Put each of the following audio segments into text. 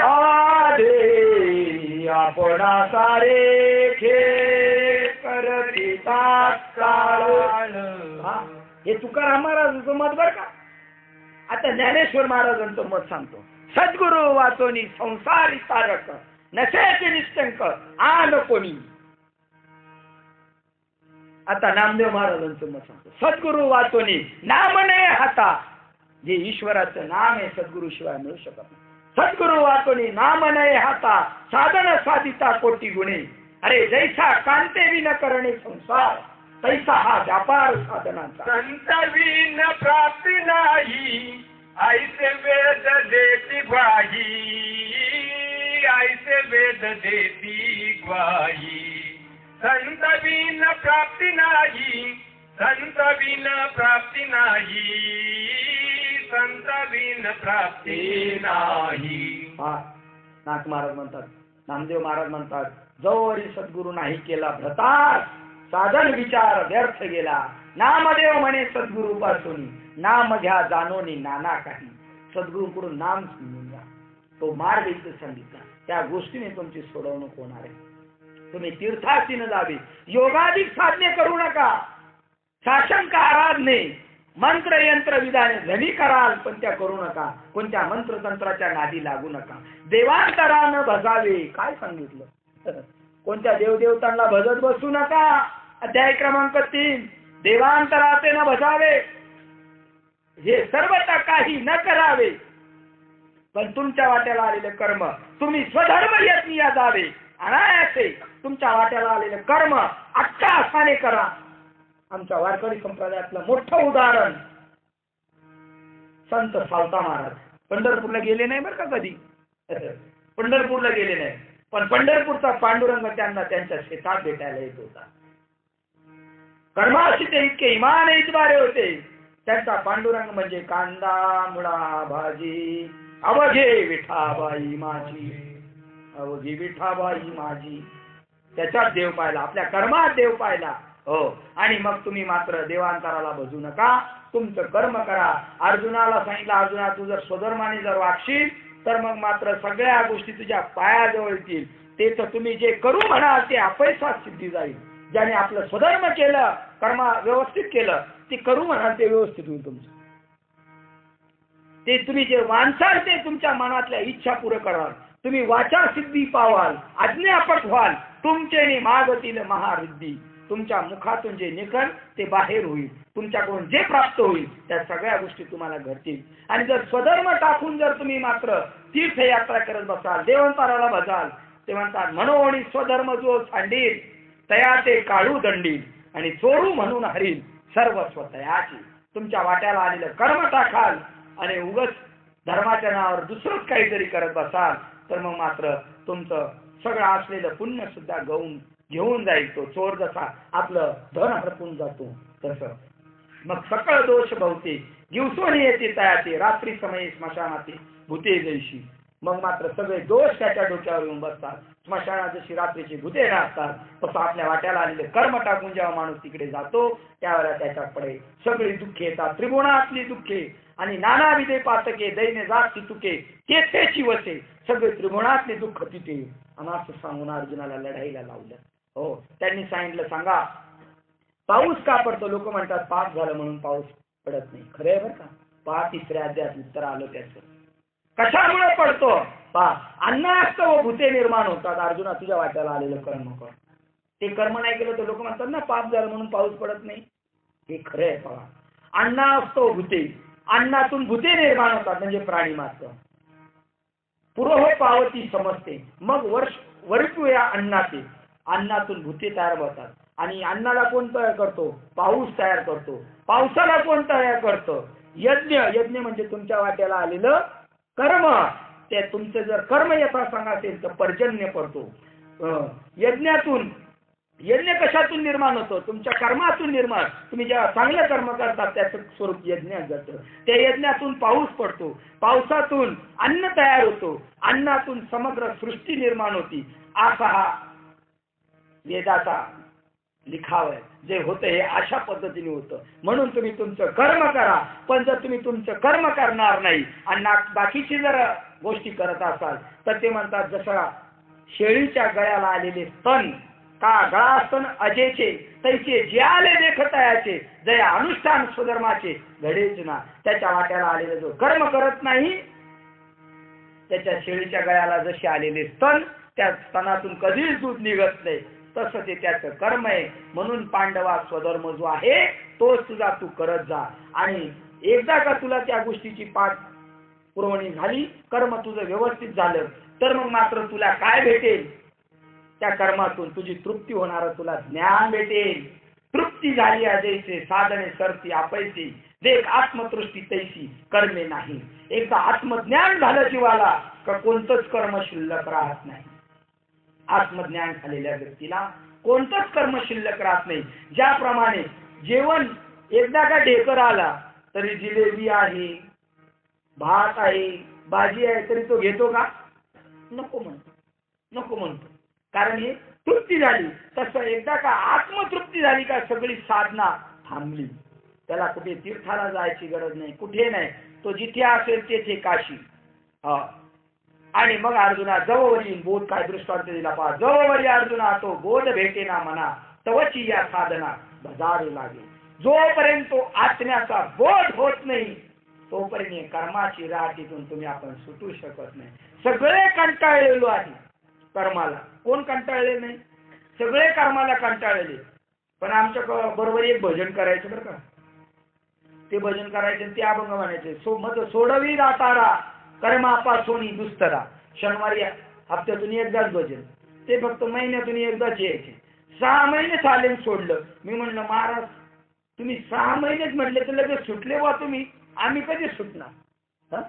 आदे आपणा सारे खे करती तात्काळ. हे तुकाराम महाराजांचं मत बर का. आता ज्ञानेश्वर महाराजांचं मत सांगतो. सद्गुरु वाचोनी संसारी तारक नसेचे निष्कंक आन कोणी. आता नामदेव महाराजांचं मत सांगतो. सद्गुरु वाचोनी नाम ने हाता. जे ईश्वराचं नाम आहे सद्गुरु शिवाय मिळू शकत नाही. सद्गुरु वाचोनी नाम नये हाता साधन साधिता कोटी गुणे. अरे जैसा कांते विन करणे संसार तैसा हा व्यापार साधनांचा. संत विन प्राप्ती नाही ऐसे वेद देती ग्वाही. ऐसे वेद देती ग्वाही. संत विन प्राप्ती नाही. संत विन प्राप्ती नाही. संत विन प्राप्ती नाही. नाथ महाराज म्हणतात. नामदेव महाराज म्हणतात जोवरी सद्गुरु नाही केला भ्रतार साधन विचार व्यर्थ गेला. नामदेव म्हणे सद्गुरु पासून नाम घ्या जाणोनी नाना काही. सद्गुरूकडून नाम समजून घ्या. तो मार्ग इथे सांगितला. त्या गोष्टीने तुमची सोडवणूक होणार आहे. तुम्ही तीर्थासीन जावे. योगाधिक साधने करू नका. साशंक आराधने मंत्र यंत्र विधाने धनी कराल पण त्या करू नका. कोणत्या मंत्र तंत्राच्या नादी लागू नका. देवांतरानं भजावे. काय सांगितलं. कोणत्या देवदेवतांना भजत बसू नका. अध्याय क्रमांक 3 देवांतराचे न भजावे. हे सर्वता काही न करावे पण तुमच्या वाट्याला आलेले कर्म तुम्ही स्वधर्म यत्निया जावे. अनायासे तुमच्या वाट्याला आलेले कर्म अट्टाहासाने करा. आमच्या वारकरी संप्रदायातलं मोठं उदाहरण संत सावता महाराज. पंढरपूरला गेले नाही बरं का कधी. पंढरपूरला गेले नाही पण पंढरपूरचा पांडुरंग त्यांना त्यांच्या शेतात भेटायला येत होता. कर्माशी ते इतके इमान इतबारे होते. त्यांचा पांडुरंग म्हणजे कांदा मुळा भाजी अवघे विठाबाई माझी. अवघी विठाबाई माझी. त्याच्यात देव पाहिला. आपल्या कर्मात देव पाहिला. हो. आणि मग तुम्ही मात्र देवांतराला भजू नका. तुमचं कर्म करा. अर्जुनाला सांगितलं अर्जुना तू जर स्वधर्माने जर वागशील तर मग मात्र सगळ्या गोष्टी तुझ्या पायाजवळ येतील. ते तर तुम्ही जे करू म्हणाल ते अपयशात सिद्धी जाईल. ज्याने आपलं स्वधर्म केलं कर्म व्यवस्थित केलं ते करू म्हणाल ते व्यवस्थित होईल तुमचं. ते तुम्ही जे मानसाल ते तुमच्या मनातल्या इच्छा पूर्ण कराल. तुम्ही वाचा सिद्धी पावाल. आज्ञापट व्हाल. तुमचे मागतील महारिद्धी. तुमच्या मुखातून जे निघल ते बाहेर होईल. तुमच्याकडून जे प्राप्त होईल त्या सगळ्या गोष्टी तुम्हाला घडतील. आणि जर स्वधर्म टाकून जर तुम्ही मात्र तीर्थयात्रा करत बसाल देवांतराला भजाल ते म्हणतात मनोवणी स्वधर्म जो सांडील तया ते काढू दंडील आणि चोरू म्हणून हरील सर्व स्वतयाची. तुमच्या वाट्याला आलेलं कर्म टाकाल आणि उगच धर्माच्या नावावर दुसरंच काहीतरी करत बसाल तर मग मात्र तुमचं सगळं असलेलं पुण्य सुद्धा घेऊन जाईल. तो चोर जसा आपलं धन हरपून जातो तसं. मग सकळ दोष भवते दिवसोनी येते तयाते रात्री समयी स्मशानाते भूते जैशी. मग मात्र सगळे दोष त्याच्या डोक्यावर येऊन बसतात. स्मशानात जशी रात्रीची भूते असतात तसं आपल्या वाट्याला आलेले कर्म टाकून जेव्हा माणूस तिकडे जातो त्यावेळेला त्याच्याकडे सगळी दुःखे येतात. त्रिगुणातली दुःखे आणि नानाविधे पातके दैन्य जात चुके तेथेची वसे. सगळे त्रिगुणातले दुःख तिथे. आणि असं सांगून अर्जुनाला लढाईला लावलं. हो. त्यांनी सांगितलं सांगा पाऊस का पडतो. लोक म्हणतात पाप झालं म्हणून पाऊस पडत नाही. खरं आहे बरं का. 3ऱ्या अध्यायात उत्तर आलं त्याचं. कशामुळे पडतो. अन्नास्त व भूते निर्माण होतात. अर्जुना तुझ्या वाट्याला आलेलं कर्म कर. ते कर्म नाही केलं तर लोक म्हणतात ना पाप झालं म्हणून पाऊस पडत नाही. हे खरं आहे. पहा अन्नास्त व भूते. अन्नातून भूते निर्माण होतात म्हणजे प्राणी मात्र. पुरोह पावती समजते. मग वर्षू या अन्नाते. अन्नातून भूते तयार होतात आणि अन्नाला कोण तयार करतो. पाऊस तयार करतो. पावसाला कोण तयार करतो. यज्ञ. यज्ञ म्हणजे तुमच्या वाट्याला आलेलं कर्म. ते तुमचे जर कर्म यथासांग असेल तर पर्जन्य पडतो. यज्ञ कशातून निर्माण होतो. तुमच्या कर्मातून निर्माण. तुम्ही जेव्हा चांगलं कर्म करतात त्याचं स्वरूप यज्ञात जातं. त्या यज्ञातून पाऊस पडतो. पावसातून अन्न तयार होतो. अन्नातून समग्र सृष्टी निर्माण होती. असा हा वेदाचा लिखाव आहे. जे होतं हे अशा पद्धतीने होतं. म्हणून तुम्ही तुमचं कर्म करा. पण जर तुम्ही तुमचं कर्म करणार नाही आणि बाकीची जर गोष्टी करत असाल तर ते म्हणतात जसा शेळीच्या गळ्याला आलेले स्तन का गळा स्तन अजेचे तैसे जे आले देखतायाचे जया अनुष्ठान स्वधर्माचे घडेच ना. त्याच्या वाट्याला आलेले जो कर्म करत नाही त्याच्या शेळीच्या गळ्याला जसे आलेले स्तन त्या स्तनातून कधीच दूध निघत नाही तसं ते त्याचं कर्म आहे. म्हणून पांडवा स्वधर्म जो आहे तोच तुझा तू करत जा. आणि एकदा का तुला त्या गोष्टीची पाठ पुरवणी झाली कर्म तुझं व्यवस्थित झालं तर मग मात्र तुला काय भेटेल त्या कर्मातून तुझी तृप्ती होणार तुला ज्ञान भेटेल. तृप्ती झाली अजयचे साधने सरती आपैसी देख आत्मतृष्टी तैसी कर्मे नाही. एकदा आत्मज्ञान झालं जीवाला का कोणतंच कर्म शिल्लक राहत नाही. आत्मज्ञान झालेल्या व्यक्तीला कोणतंच कर्म शिल्लक राहत नाही. ज्याप्रमाणे जेवण एकदा का ढेकर आला तरी जिलेबी आहे भात आहे भाजी आहे तरी तो घेतो का? नको म्हणतो कारण हे तृप्ती झाली. तसं एकदा का आत्मतृप्ती झाली का सगळी साधना थांबली. त्याला कुठे तीर्थाला जायची गरज नाही कुठे नाही. तो जिथे असेल तेथे काशी. आणि मग अर्जुना जवळवरी बोध काय दृष्टांत दिला पहा. जवळवरी अर्जुना तो बोध भेटेना मना तवची या साधना बजावे लागे. जोपर्यंत तो आत्म्याचा बोध होत नाही तोपर्यंत कर्माची राहतीतून तुम्ही आपण सुटू शकत नाही. सगळे कंटाळलेलो आहे कर्माला. कोण कंटाळले नाही? सगळे कर्माला कंटाळलेले. पण आमच्या बरोबर एक भजन करायचं बरं का. ते भजन करायचे ते अभंग म्हणायचे. सोडवी दातारा कर्मापासून दुस्तरा. शनिवारी हप्त्यातून एकदाच भजन. ते फक्त महिन्यातून एकदाच यायचे. 6 महिने चालेल सोडलं. मी म्हणलं महाराज तुम्ही 6 महिनेच म्हटले तर लगेच सुटले वा तुम्ही. आम्ही कधी सुटणार?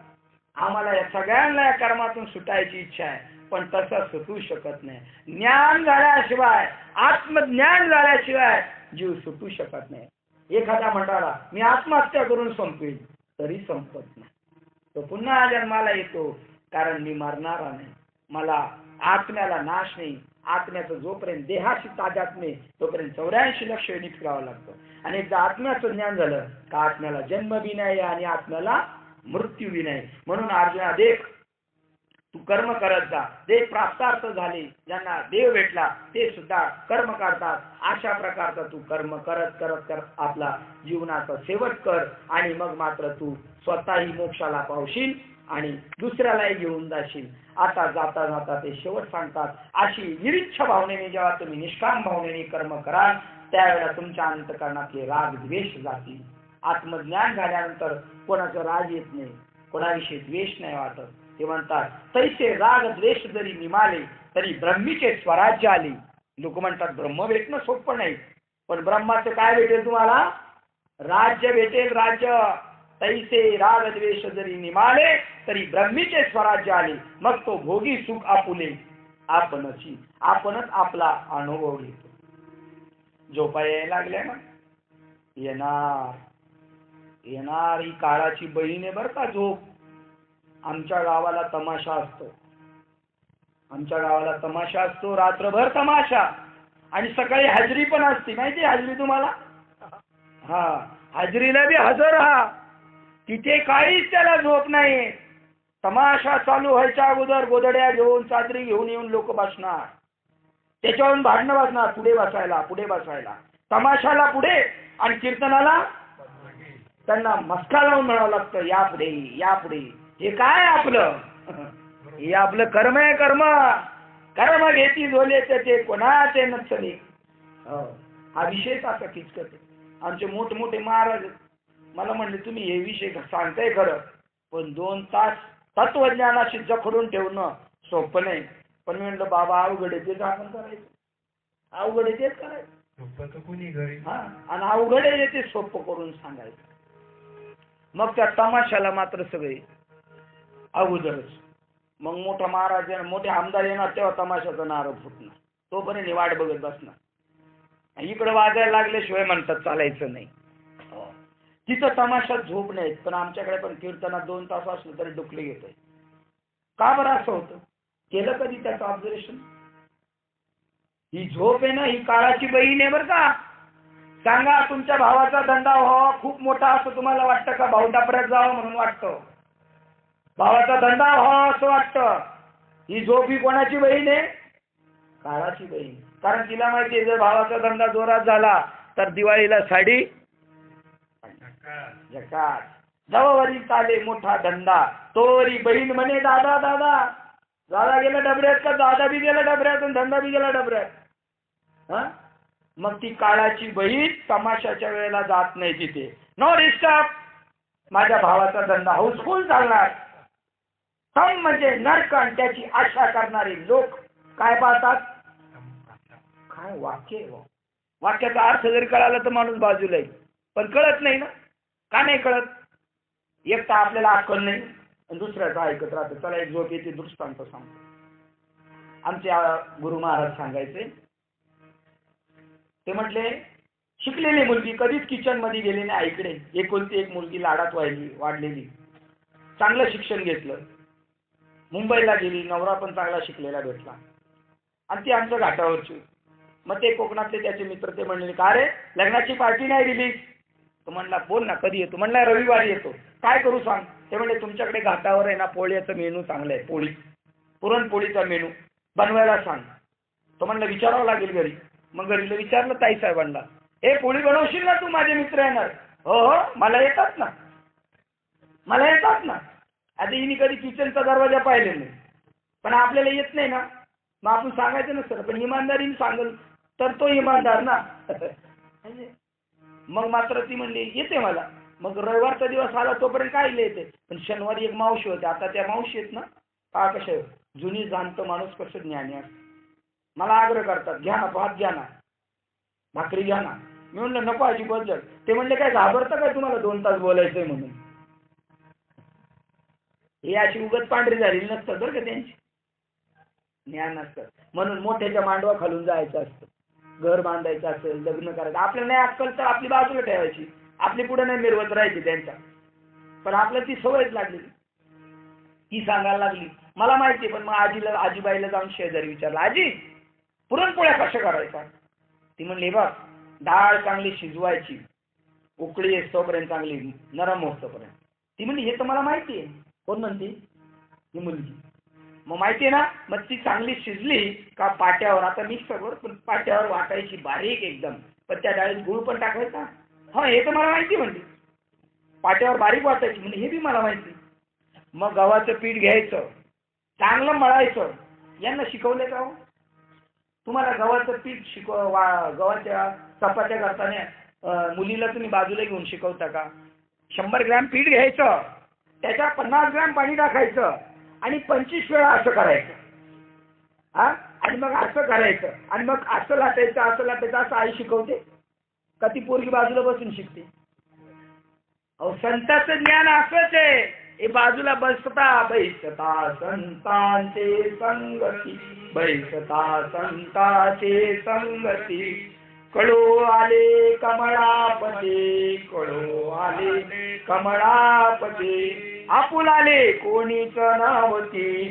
आम्हाला या सगळ्यांना या कर्मातून सुटायची इच्छा आहे पण तसं सुटू शकत नाही. ज्ञान झाल्याशिवाय आत्मज्ञान झाल्याशिवाय जीव सुटू शकत नाही. एखादा म्हणाला मी आत्महत्या करून संपवेल तरी संपत नाही. तो पुन्हा जन्माला येतो कारण मी मरणारा नाही. मला आत्म्याला नाश नाही. आत्म्याचं जोपर्यंत देहाशी तादात्म्य नाही तोपर्यंत 84 लक्ष वेळी फिरावं लागतं. आणि एकदा आत्म्याचं ज्ञान झालं का आत्म्याला जन्म बी नाही आणि आत्म्याला मृत्यू बी नाही. म्हणून अर्जुना देख तू कर्म करत जा. देव प्राप्तार्थ झाले ज्यांना देव भेटला ते सुद्धा कर्म करतात. अशा प्रकारचा तू कर्म करत करत करत आपला जीवनाचा शेवट कर आणि मग मात्र तू स्वतःही मोक्षाला पावशील आणि दुसऱ्यालाही घेऊन जाशील. आता जाता जाता ते शेवट सांगतात अशी निरीच्छ भावनेने जेव्हा तुम्ही निष्काम भावनेने कर्म कराल त्यावेळेला तुमच्या अंतःकरणातले राग द्वेष जातील. आत्मज्ञान झाल्यानंतर कोणाचा राग येत नाही कोणाविषयी द्वेष नाही वाटत. ते म्हणतात तैसे राग द्वेष जरी निमाले तरी ब्रह्मीचे स्वराज्य आले. लोक म्हणतात ब्रह्म भेटणं सोपं नाही पण ब्रह्माचं काय भेटेल तुम्हाला? राज्य भेटेल. राज्य. तैसे राग द्वेष जरी निमाले तरी ब्रह्मीचे स्वराज्य आले. मग तो भोगी सुख आपुले आपणच आपला अनुभव घेतो. झोपा यायला लागल्या ना येणार ही काळाची बहीण आहे बरं का झोप. आमच्या गावाला तमाशा असतो रात्रभर तमाशा आणि सकाळी हजरी पण असते माहिती हजरी तुम्हाला? हजरीला बी हजर राहा. तिथे काहीच त्याला झोप नाही. तमाशा चालू व्हायच्या अगोदर गोधड्या घेऊन चादरी घेऊन येऊन लोक बसणार. त्याच्यावरून भांडणं वाजणार पुढे बसायला तमाशाला पुढे आणि कीर्तनाला त्यांना मस्का लावून म्हणावं लागतं या पुढे. हे काय आपलं? हे आपलं कर्म आहे. कर्म घेती झोले ते कोणाचे नसले. हा विषयच असा किचकट. आमचे मोठमोठे महाराज मला म्हणले तुम्ही हे विषय सांगताय खरं पण 2 तास तत्वज्ञानाशी जखडून ठेवणं सोपं नाही. पण मी म्हणलं बाबा अवघड आहे तेच आपण करायचं. अवघड आहे तेच करायचं कुणी घरी. आणि अवघड आहे ते सोपं करून सांगायचं. मग त्या तमाशाला मात्र सगळे अगोदरच. मग मोठा महाराज मोठे आमदार येणार तेव्हा तमाशाचा नारळ फुटणार. तोपर्यंत वाट बघत बसणार. इकडे वाजायला लागल्याशिवाय म्हणतात चालायचं नाही. तिथं तमाशात झोप नाहीत पण आमच्याकडे पण कीर्तनात 2 तास असलं तरी डुकले घेतोय. का बरं असं होतं? केलं कधी त्याचं ऑब्झर्वेशन? ही झोप आहे ना ही काळाची बहीण आहे बरं का. सांगा तुमच्या भावाचा धंदा व्हावा खूप मोठा असं तुम्हाला वाटतं का? भाऊ डापऱ्यात जावं म्हणून वाटतं. भावाचा धंदा व्हावा असं वाटतं. ही झोप ही कोणाची बहीण आहे? काळाची बहीण. कारण तिला माहिती आहे जर भावाचा धंदा जोरात झाला तर दिवाळीला साडी जकात. जवळवरी चाले मोठा धंदा तोरी बहीण म्हणे दादा दादा. दादा गेला डबऱ्यात का दादा बी गेला डबऱ्यात आणि धंदा बी गेला डबऱ्यात. हा मग ती काळाची बहीण तमाशाच्या वेळेला जात नाही तिथे. No disturb. माझ्या भावाचा धंदा हाऊसफुल चालणार. सम म्हणजे नरक आणि त्याची आशा करणारे लोक काय पाहतात? काय वाक्य. वाक्याचा अर्थ जरी कळाला तर माणूस बाजूला येईल. पण कळत नाही ना. का नाही कळत? एक तर आपल्याला अक्कल नाही आणि दुसऱ्याचं ऐकत राहतं. चला एक झोप येते दृष्टांत सांगतो. आमचे गुरु महाराज सांगायचे. ते म्हटले शिकलेली मुलगी कधीच किचन मध्ये गेली नाही आईकडे. एकुलती एक मुलगी लाडात वाढलेली. चांगलं शिक्षण घेतलं. मुंबईला गेली. नवरा पण चांगला शिकलेला भेटला आणि ती आमच्या घाटावरची. मग ते कोकणातले त्याचे मित्र ते म्हणले का रे लग्नाची पार्टी नाही दिली? तो म्हणला बोल ना कधी येतो? म्हणला रविवारी येतो. काय करू सांग? ते म्हणले तुमच्याकडे घाटावर आहे ना पोळ्याचं मेनू चांगलं आहे. पोळी पुरणपोळीचा मेनू बनवायला सांग. तो म्हणला विचारावं लागेल घरी. मग घरीला विचारलं ताई साहेबांना हे पोळी बनवशील ना तू? माझे मित्र येणार. हो हो मला येतात ना. मला येतात ना. आता हिने कधी किचनचा दरवाजा पाहिले नाही पण आपल्याला येत नाही ना. मग आपण सांगायचं नसतं पण इमानदारीने सांगल तर तो इमानदार ना. मग मात्र ती म्हणली येते मला. मग रविवारचा दिवस आला तोपर्यंत काय येते. पण शनिवारी एक मावशी होते. आता त्या मावशी आहेत ना का कशा जुनी जाणतं माणूस कसं ज्ञानी असतं. मला आग्रह करतात घ्या ना भात घ्या ना भाकरी घ्या ना. मी म्हणलं नको आजी बदल. ते म्हणले काय घाबरतं काय तुम्हाला 2 तास बोलायचंय म्हणून? हे अशी उगत पांढरी झालेली नसतात बरं का त्यांची. ज्ञान असतं. म्हणून मोठ्याच्या मांडवा खालून जायचं असतं. घर बांधायचं असेल लग्न करायचं आपल्याला नाही अक्कल तर आपली बाजूला ठेवायची. आपली पुढे नाही मिरवत राहायची त्यांच्या. पण आपल्याला ती सवयच लागली. ती सांगायला लागली मला माहिती. पण मग आजीबाईला जाऊन शेजारी विचारलं आजी पुरणपोळ्या कशा करायचा? ती म्हणली बघ डाळ चांगली शिजवायची उकळी येतोपर्यंत चांगली नरम होतोपर्यंत. ती म्हणली हे तर मला माहिती आहे. कोण म्हणते? ही मुलगी. मग माहिती आहे ना. मग ती चांगली शिजली का पाट्यावर आता मिक्सरवर पण पाट्यावर वाटायची बारीक एकदम. पण त्या डाळीत गुळ पण टाकायचा. हा हे तर मला माहिती म्हणली. पाट्यावर बारीक वाटायची म्हणजे हे बी मला माहिती. मग गव्हाचं पीठ घ्यायचं चांगलं मळायचं. यांना शिकवले का? तुम्हाला गव्हाचं पीठ गव्हाच्या चपात्या करताना मुलीला तुम्ही बाजूला घेऊन शिकवता का? 100 ग्रॅम पीठ घ्यायचं त्याच्या 50 ग्रॅम पाणी टाकायचं आणि 25 वेळा असं करायचं. हा आणि मग असं करायचं आणि मग असं लाटायचं असं आई शिकवते का ती पोरगी बाजूला बसून शिकते? अहो संतांचं ज्ञान असंच आहे. हे बाजूला बसता बैसता संतांचे संगती बैसता संतांचे संगती कळो आले कमळापते कळो आले कमळापते आपुलाले कोणीच नव्हती.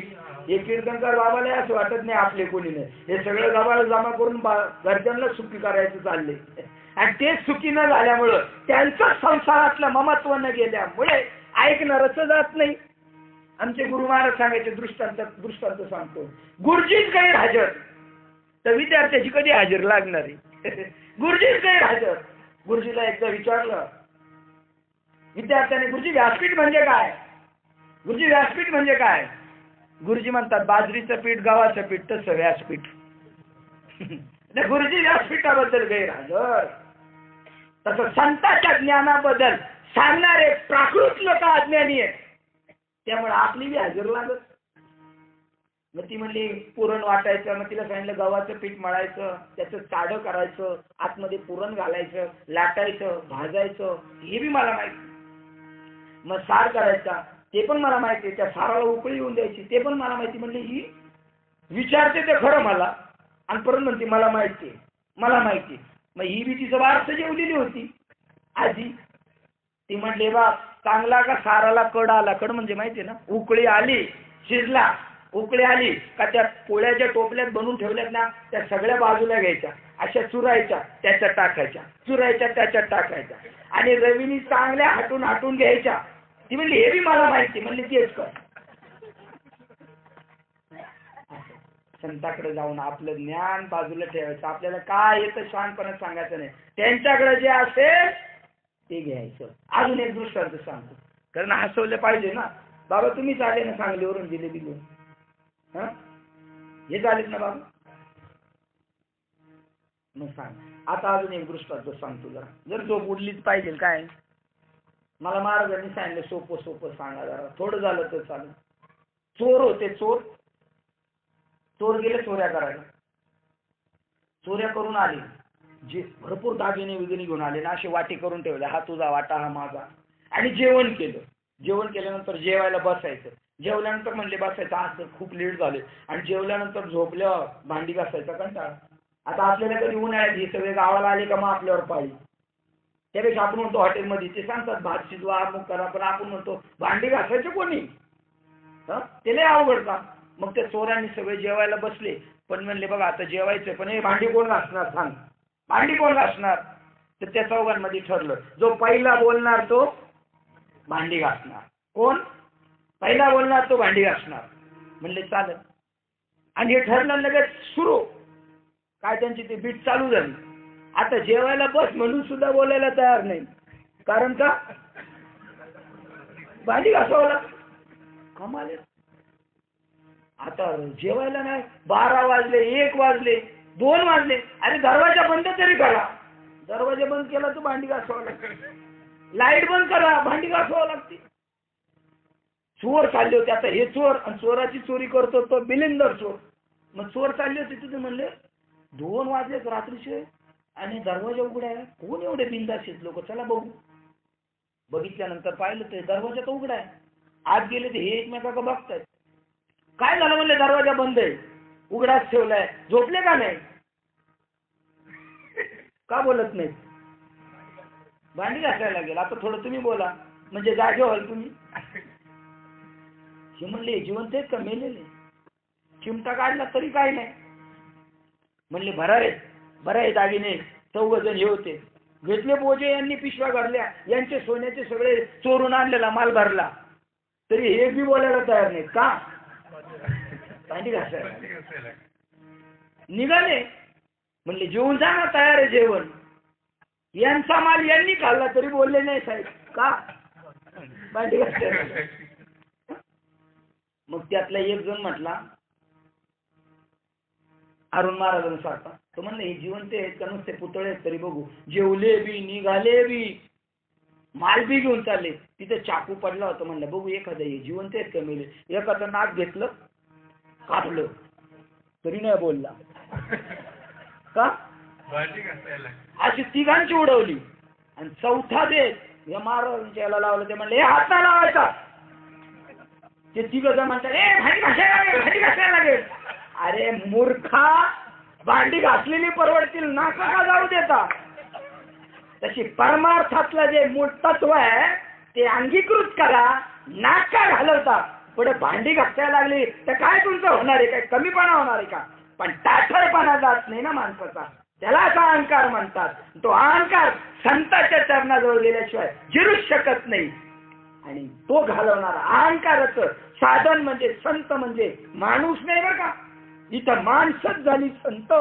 हे कीर्तनकार बाबाला असं वाटत नाही आपले कोणी नाही. हे सगळं गावाला जमा करून घरच्यांना सुखी करायचं चालले आणि ते सुखी न झाल्यामुळं त्यांचं संसारातलं ममत्व न गेल्यामुळे ऐकणारच जात नाही. आमचे गुरु महाराज सांगायचे दृष्टांत सांगतो. गुरुजीच गैरहजर तर विद्यार्थ्याची कधी हजर लागणार आहे? गुरुजीच गैरहजर. गुरुजीला एकदा विचारलं विद्यार्थ्याने गुरुजी व्यासपीठ म्हणजे काय? गुरुजी व्यासपीठ म्हणजे काय? गुरुजी म्हणतात बाजरीचं पीठ गव्हाचं पीठ तसं व्यासपीठ. गुरुजी व्यासपीठाबद्दल गैरहजर. तसं संतांच्या ज्ञानाबद्दल सांगणारे प्राकृत लोक अज्ञानी आहेत. त्यामुळे आपली बी हजर लागत. मग ती म्हणली पुरण वाटायचं. मग तिला सांगितलं गव्हाचं पीठ मळायचं त्याचं चाडं करायचं आतमध्ये पुरण घालायचं लाटायचं भाजायचं हे बी मला माहिती. मग सार करायचा ते पण मला माहिती. त्या साराला उकळी येऊन द्यायची ते पण मला माहिती. म्हणली ही विचारते ते खरं मला आणि परत म्हणते मला माहिती मला माहिती. मग ही बी तिचं वारस जेवलेली होती आजी. ती म्हणली बा चांगला का साराला कड आला. कड म्हणजे माहिती ना उकळी आली शिजला उकळी आली का त्या पोळ्याच्या टोपल्यात बनवून ठेवल्यात ना त्या सगळ्या बाजूला घ्यायच्या अशा चुरायच्या त्याच्यात टाकायच्या चुरायच्या त्याच्यात टाकायच्या आणि रवीनी चांगल्या हाटून घ्यायच्या. ती म्हणली हे बी मला माहिती. म्हणली तेच कर. संताकडे जाऊन आपलं ज्ञान बाजूला ठेवायचं. आपल्याला काय येतं शहाणपणे सांगायचं नाही. त्यांच्याकडे जे असेल ते घ्यायचं. अजून एक दृष्टांत सांगतो, कारण हसवलं पाहिजे ना. बाबा तुम्हीच आले ना सांगलीवरून जिलेबी घेऊन, हा हे चालेल ना बाबा? मग सांग. आता अजून एक दृष्टांत सांगतो जरा, जर झोप उडलीच पाहिजे. काय मला महाराजांनी सांगितलं, सोपं सोपं सांगा जरा, थोडं झालं तर चालेल. चोर होते, चोर गेले चोऱ्या करायला. चोऱ्या करून आले, जे भरपूर दागिने वगैरे घेऊन आले ना, असे वाटे करून ठेवले, हा तुझा वाटा हा माझा. आणि जेवण केलं. जेवण केल्यानंतर जेवायला बसायचं. जेवल्यानंतर म्हणले बसायचं, आज तर खूप लेट झाले. आणि जेवल्यानंतर झोपल्यावर भांडी घासायचा कंटाळा. आता आपल्याला कधी उन्हाळ्यात हे सगळे गावाला आले का मग आपल्यावर पाळी. त्यापेक्षा आपण म्हणतो हॉटेलमध्ये ते सांगतात भात शिजवा अमुक करा, पण आपण म्हणतो भांडी घासायचे कोणी, ते लय अवघड का. मग त्या चोरांनी सगळे जेवायला बसले, पण म्हणले बघा आता जेवायचं, पण हे भांडी कोण घासणार सांग, भांडी कोण घासणार. तर त्या चौघांमध्ये ठरलं, जो पहिला बोलणार तो भांडी घासणार. कोण पहिला बोलणार तो भांडी घासणार. म्हणले चालेल. आणि हे ठरलं. लगेच सुरू काय त्यांची ती बीट चालू झाली. आता जेवायला बस म्हणून सुद्धा बोलायला तयार नाही. कारण का भांडी घासावं लागतं. कमाल आहे. आता जेवायला नाही, 12 वाजले, 1 वाजले, 2 वाजले. अरे दरवाजा बंद तरी करा. दरवाजा बंद केला तर भांडी घासावं लागतं. लाईट बंद करा, भांडी घासावं लागते. चोर चालले होते. आता हे चोर आणि चोराची चोरी करतो तो बिलिंदर चोर. मग चोर चालले होते तिथे, म्हणले 2 वाजलेत रात्रीचे आणि दरवाजा उघडा आहे. कोण एवढे बिंदास आहेत लोक, चला बघू. बघितल्यानंतर पाहिलं ते दरवाजा तर उघडा आहे. आत गेले ते हे एकमेकांना बघतायत. काय झालं म्हणले, दरवाजा बंद आहे, उघडाच ठेवलाय. झोपले का नाही, का बोलत नाही, भांडी घासायला गेला. आता थोडं तुम्ही बोला म्हणजे जागे व्हाल तुम्ही. हे म्हणले जिवंत आहेत का मेलेले. चिमटा काढला तरी काय नाही. म्हणले बरं आहे दागिने. 4 जण हे होते. घेतले बोजे, यांनी पिशव्या भरल्या, यांचे सोन्याचे सगळे चोरून आणलेला माल भरला. तरी हे बी बोलायला तयार नाहीत का, भांडी घासायला निघाले. म्हणले जेवून जा ना, तयार आहे जेवण. यांचा माल यांनी खाल्ला तरी बोलले नाही साहेब, का भांडी घासायला. मग त्यातला एक जण म्हटला, अरुण महाराजांसारखा, तो म्हणलं हे जिवंत आहेत का नुसते पुतळे आहेत तरी बघू. जेवले बी, निघाले बी, माल बी घेऊन चालले. तिथे चाकू पडला होता. म्हणलं बघू एखादं हे जिवंत आहेत का मेले. एखादं नाक घेतलं, कापलं, तरी नाही बोलला. का अशी तिघांची उडवली. आणि चौथा देत या महाराजांच्या याला लावलं. ते म्हणले हे हात नाही लावायचा. ते तिघ जण म्हणतात भांडी घासायला लागेल. अरे मूर्खा, भांडी घासलेली परवडतील, नाका का जाऊ देता. तशी परमार्थातलं जे मूळ तत्व आहे ते अंगीकृत करा. नाका घालवता पुढे भांडी घासायला लागली तर काय तुमचं होणार आहे, काय कमीपणा होणार आहे का. पण टाठरपणा जात नाही ना माणसाचा, त्याला असा अहंकार म्हणतात. तो अहंकार संतांच्या चरणाजवळ गेल्याशिवाय जिरूच शकत नाही. आणि तो घालवणारा अहंकाराचं साधन म्हणजे संत, म्हणजे माणूस नाही बरं का. इथं माणसच झाली संत.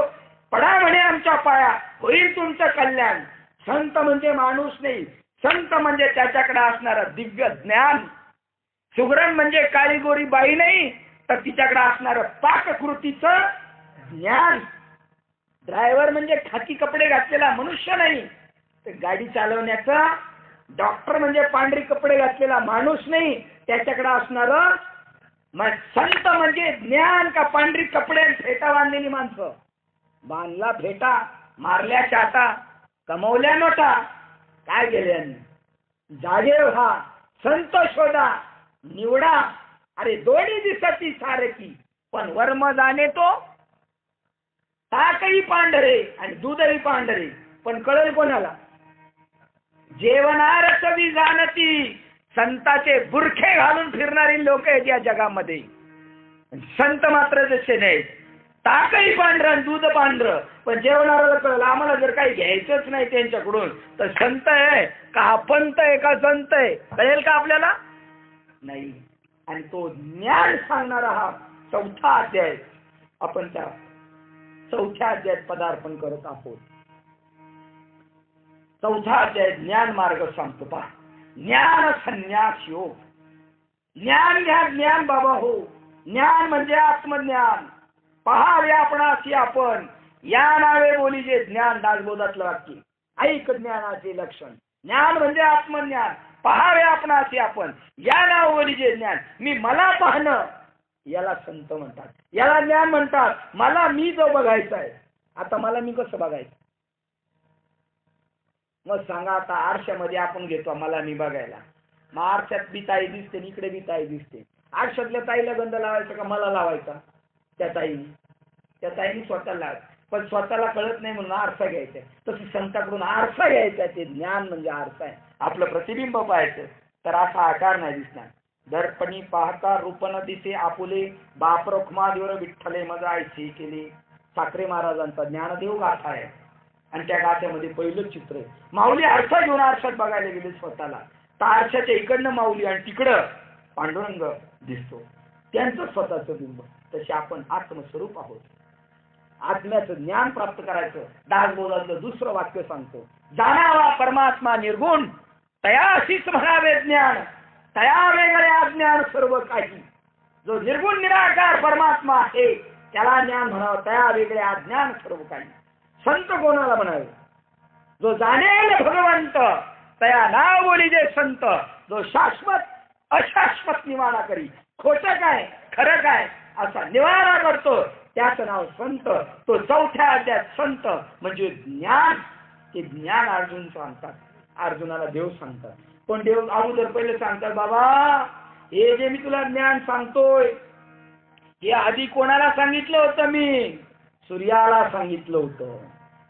पडा म्हणे आमच्या पाया, होईल तुमचं कल्याण. संत म्हणजे माणूस नाही, संत म्हणजे त्याच्याकडे असणारं दिव्य ज्ञान. सुगरण म्हणजे काळीगोरी बाई नाही, तर तिच्याकडे असणारं पाककृतीचं ज्ञान. ड्रायव्हर म्हणजे खाकी कपडे घातलेला मनुष्य नाही, तर गाडी चालवण्याचा. डॉक्टर म्हणजे पांढरी कपडे घातलेला माणूस नाही, त्याच्याकडे असणारं. मग संत म्हणजे ज्ञान का पांढरी कपडे फेटा बांधलेली माणसं. बांधला फेटा, मारल्या चाटा, कमवल्या नोटा, काय केले यांनी. जागे व्हा, संत शोधा, निवडा. अरे दोन्ही दिसती सारखी, पण वर्म जाणे तो. ताकही पांढरे आणि दूधही पांढरे, पण कळेल कोणाला. जेवणार चवी जाणती. संताचे बुरखे घालून फिरणारी लोक आहेत या जगामध्ये. संत मात्र जसे नाहीत. ताकही पांढरं आणि दूध पांढरं, पण जेवणाऱ्याला कळलं आम्हाला जर काही घ्यायचंच नाही त्यांच्याकडून तर संत आहे का पंत आहे का संत आहे, कळेल का आपल्याला नाही. आणि तो ज्ञान सांगणारा हा 4था अध्याय. आपण त्या 4थ्या अध्यायात पदार्पण करत आहोत. 4था अध्याय ज्ञान मार्ग सांगतो. पहा, ज्ञान संन्यास योग. ज्ञान घ्या, ज्ञान बाबा हो. ज्ञान म्हणजे आत्मज्ञान. पहावे आपणासी आपण, या नावे बोली जे ज्ञान. दासबोधातलं वाक्य. ऐक ज्ञानाचे लक्षण. ज्ञान म्हणजे आत्मज्ञान. पहावे आपणासी आपण, या नावे बोली जे ज्ञान. मला पाहणं याला संत म्हणतात, याला ज्ञान म्हणतात. मला मी जो बघायचा आहे, आता मला मी कसं बघायचं? मग सांगा, आता आरशामध्ये आपण घेतो मला मी बघायला. मग आरशात बी ताई दिसते, इकडे बी ताई दिसते. आरशातल्या ताईला गंध लावायचा का मला लावायचा? त्या ताईने स्वतःला लावायचं. पण स्वतःला कळत नाही म्हणून आरसा घ्यायचा. तसं संताकडून आरसा घ्यायचा. ते ज्ञान म्हणजे आरसा आहे. आपलं प्रतिबिंब पाहायचं. तर असा आकार नाही दिसणार. दर्पणी पाहता रूप न दिसे आपुले, बाप रखुमादेवर विठ्ठले मज आयसे केले. ठाकरे महाराजांचा ज्ञानदेव गाथा आहे. आणि त्या गाथ्यामध्ये पहिलं चित्र आहे. माऊली आरसा घेऊन आरशात बघायला गेले स्वतःला. तर आरशाच्या इकडनं माऊली आणि तिकडं पांडुरंग दिसतो, त्यांचं स्वतःचं बिंब. तसे आपण आत्मस्वरूप आहोत. आत्म्याचं ज्ञान प्राप्त करायचं. दासबोधातलं दुसरं वाक्य सांगतो, जाणावा परमात्मा निर्गुण, तयाशीच म्हणावे ज्ञान. तया वेगळे अज्ञान सर्व काही. जो निर्गुण निराकार परमात्मा आहे त्याला ज्ञान म्हणावं. तया वेगळे अज्ञान सर्व काही. संत कोणाला म्हणावे? जो जाणेल भगवंत, तया नाव बोली जे संत. जो शाश्वत अशाश्वत निवारा करी. खोटं काय खरं काय असा निवारा करतो, त्याचं नाव संत. तो 4थ्या अध्यायात संत म्हणजे ज्ञान. ते ज्ञान अर्जुन सांगतात. अर्जुनाला देव सांगतात. पण देव अगोदर पहिले सांगतात, बाबा हे जे मी तुला ज्ञान सांगतोय हे आधी कोणाला सांगितलं होतं? मी सूर्याला सांगितलं होतं,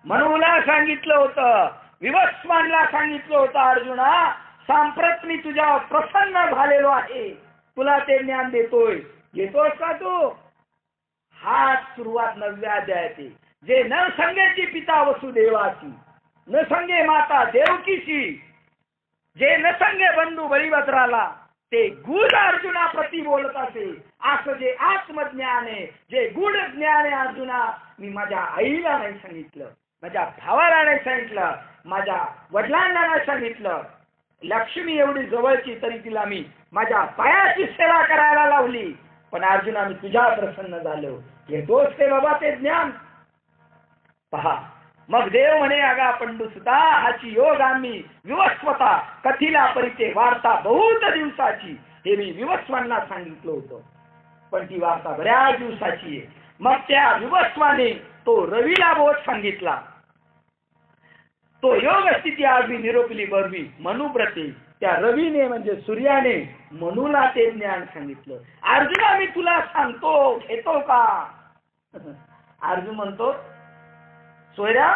मनूला सांगितलं होतं, विवस्वानला सांगितलं होतं. अर्जुना, सांप्रत मी तुझ्यावर प्रसन्न झालेलो आहे, तुला ते ज्ञान देतोय. घेतोस का तू? हा सुरुवात 9व्या अध्यायाची. जे न संगेची पिता वसुदेवाची, न संगे माता देवकीची, जे न संगे बंधू बळीभद्राला, ते गूढ अर्जुना प्रति बोलत असे. असं जे आत्मज्ञान आहे, जे गूढ ज्ञान आहे अर्जुना, मी माझ्या आईला नाही सांगितलं, माझ्या भावाला नाही सांगितलं, माझ्या वडिलांना नाही सांगितलं. लक्ष्मी एवढी जवळची तरी तिला मी माझ्या पायाची सेवा करायला लावली. पण अर्जुना, मी तुझ्या प्रसन्न झालो. घेतोस ते बाबा ते ज्ञान? पहा, मग देव म्हणे, अगा पंडुसुता, हाची योग आम्ही विवस्वता कथिला परिचय वार्ता बहुत दिवसाची. हे मी विवस्वांना सांगितलं होतं, पण ती वार्ता बऱ्याच दिवसाची आहे. मग त्या विवस्वाने तो रवीला बोध सांगितला. तो योग स्थिती आजवी निरोपली बरवी मनुव्रते. त्या रवीने म्हणजे सूर्याने मनूला ते ज्ञान सांगितलं. अर्जुना, मी तुला सांगतो, घेतो का? अर्जुन म्हणतो, सोयऱ्या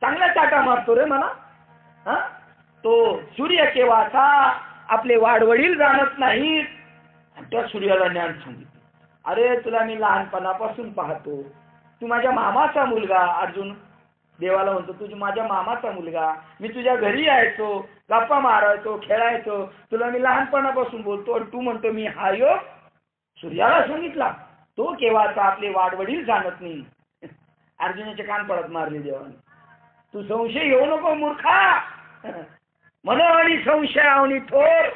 चांगला चाटा मारतो रे मला. तो सूर्य केव्हाचा आपले वाडवडील जाणत नाहीत, त्या सूर्याला ज्ञान सांगितलं. अरे तुला मी लहानपणापासून पाहतो, तू माझ्या मामाचा मुलगा. अर्जुन देवाला म्हणतो, तुझी माझ्या मामाचा मुलगा. मी तुझ्या घरी यायचो, गप्पा मारायचो, खेळायचो. तुला मी लहानपणापासून बोलतो आणि तू म्हणतो मी हा योग सूर्याला सांगितला. तो केव्हाचा आपले वाडवडील जाणत नाही. अर्जुनाचे कान पडत मारले देवाने. तू संशय घेऊ नको मूर्खा. मन आणि संशय आवनी थोर,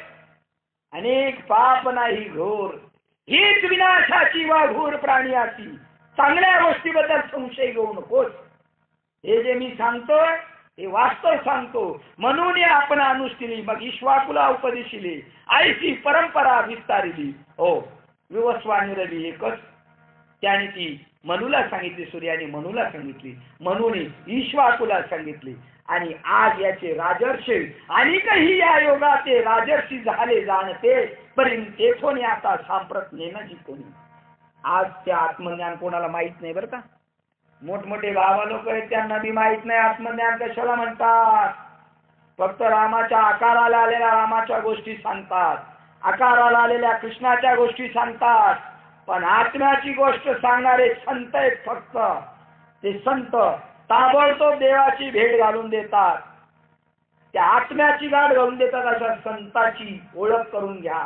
अनेक पाप नाही घोर. हीच विनाशाची वा घोर प्राणियाची. चांगल्या गोष्टीबद्दल संशय घेऊ नकोस. हे जे मी सांगतोय हे वास्तव सांगतो. म्हणून आपण अनुष्ठिली, मग ईश्वाकुला उपदेशिली, आईची परंपरा विस्तारिली. हो, विवस्वानी रवी एकच. त्याने ती मनूला सांगितली, सूर्याने मनूला सांगितली, मनूने ईश्वाकुला सांगितली. आणि आज याचे राजर्षी आणि काही या योगाचे राजर्षी झाले जाणते, परिण तेथोनी आता सांप्रत नेनाची कोणी. आज ते आत्मज्ञान कोणाला माहित नाही बरं का. मोठमोठे बाबा लोक आहेत, त्यांना बी माहित नाही आत्मज्ञान कशाला म्हणतात. फक्त रामाच्या आकाराला आलेल्या रामाच्या गोष्टी सांगतात, आकाराला आलेल्या कृष्णाच्या गोष्टी सांगतात. पण आत्म्याची गोष्ट सांगणारे संत आहेत फक्त. ते संत ताबडतोब देवाची भेट घालून देतात, त्या आत्म्याची गाठ घालून देतात. अशा संताची ओळख करून घ्या,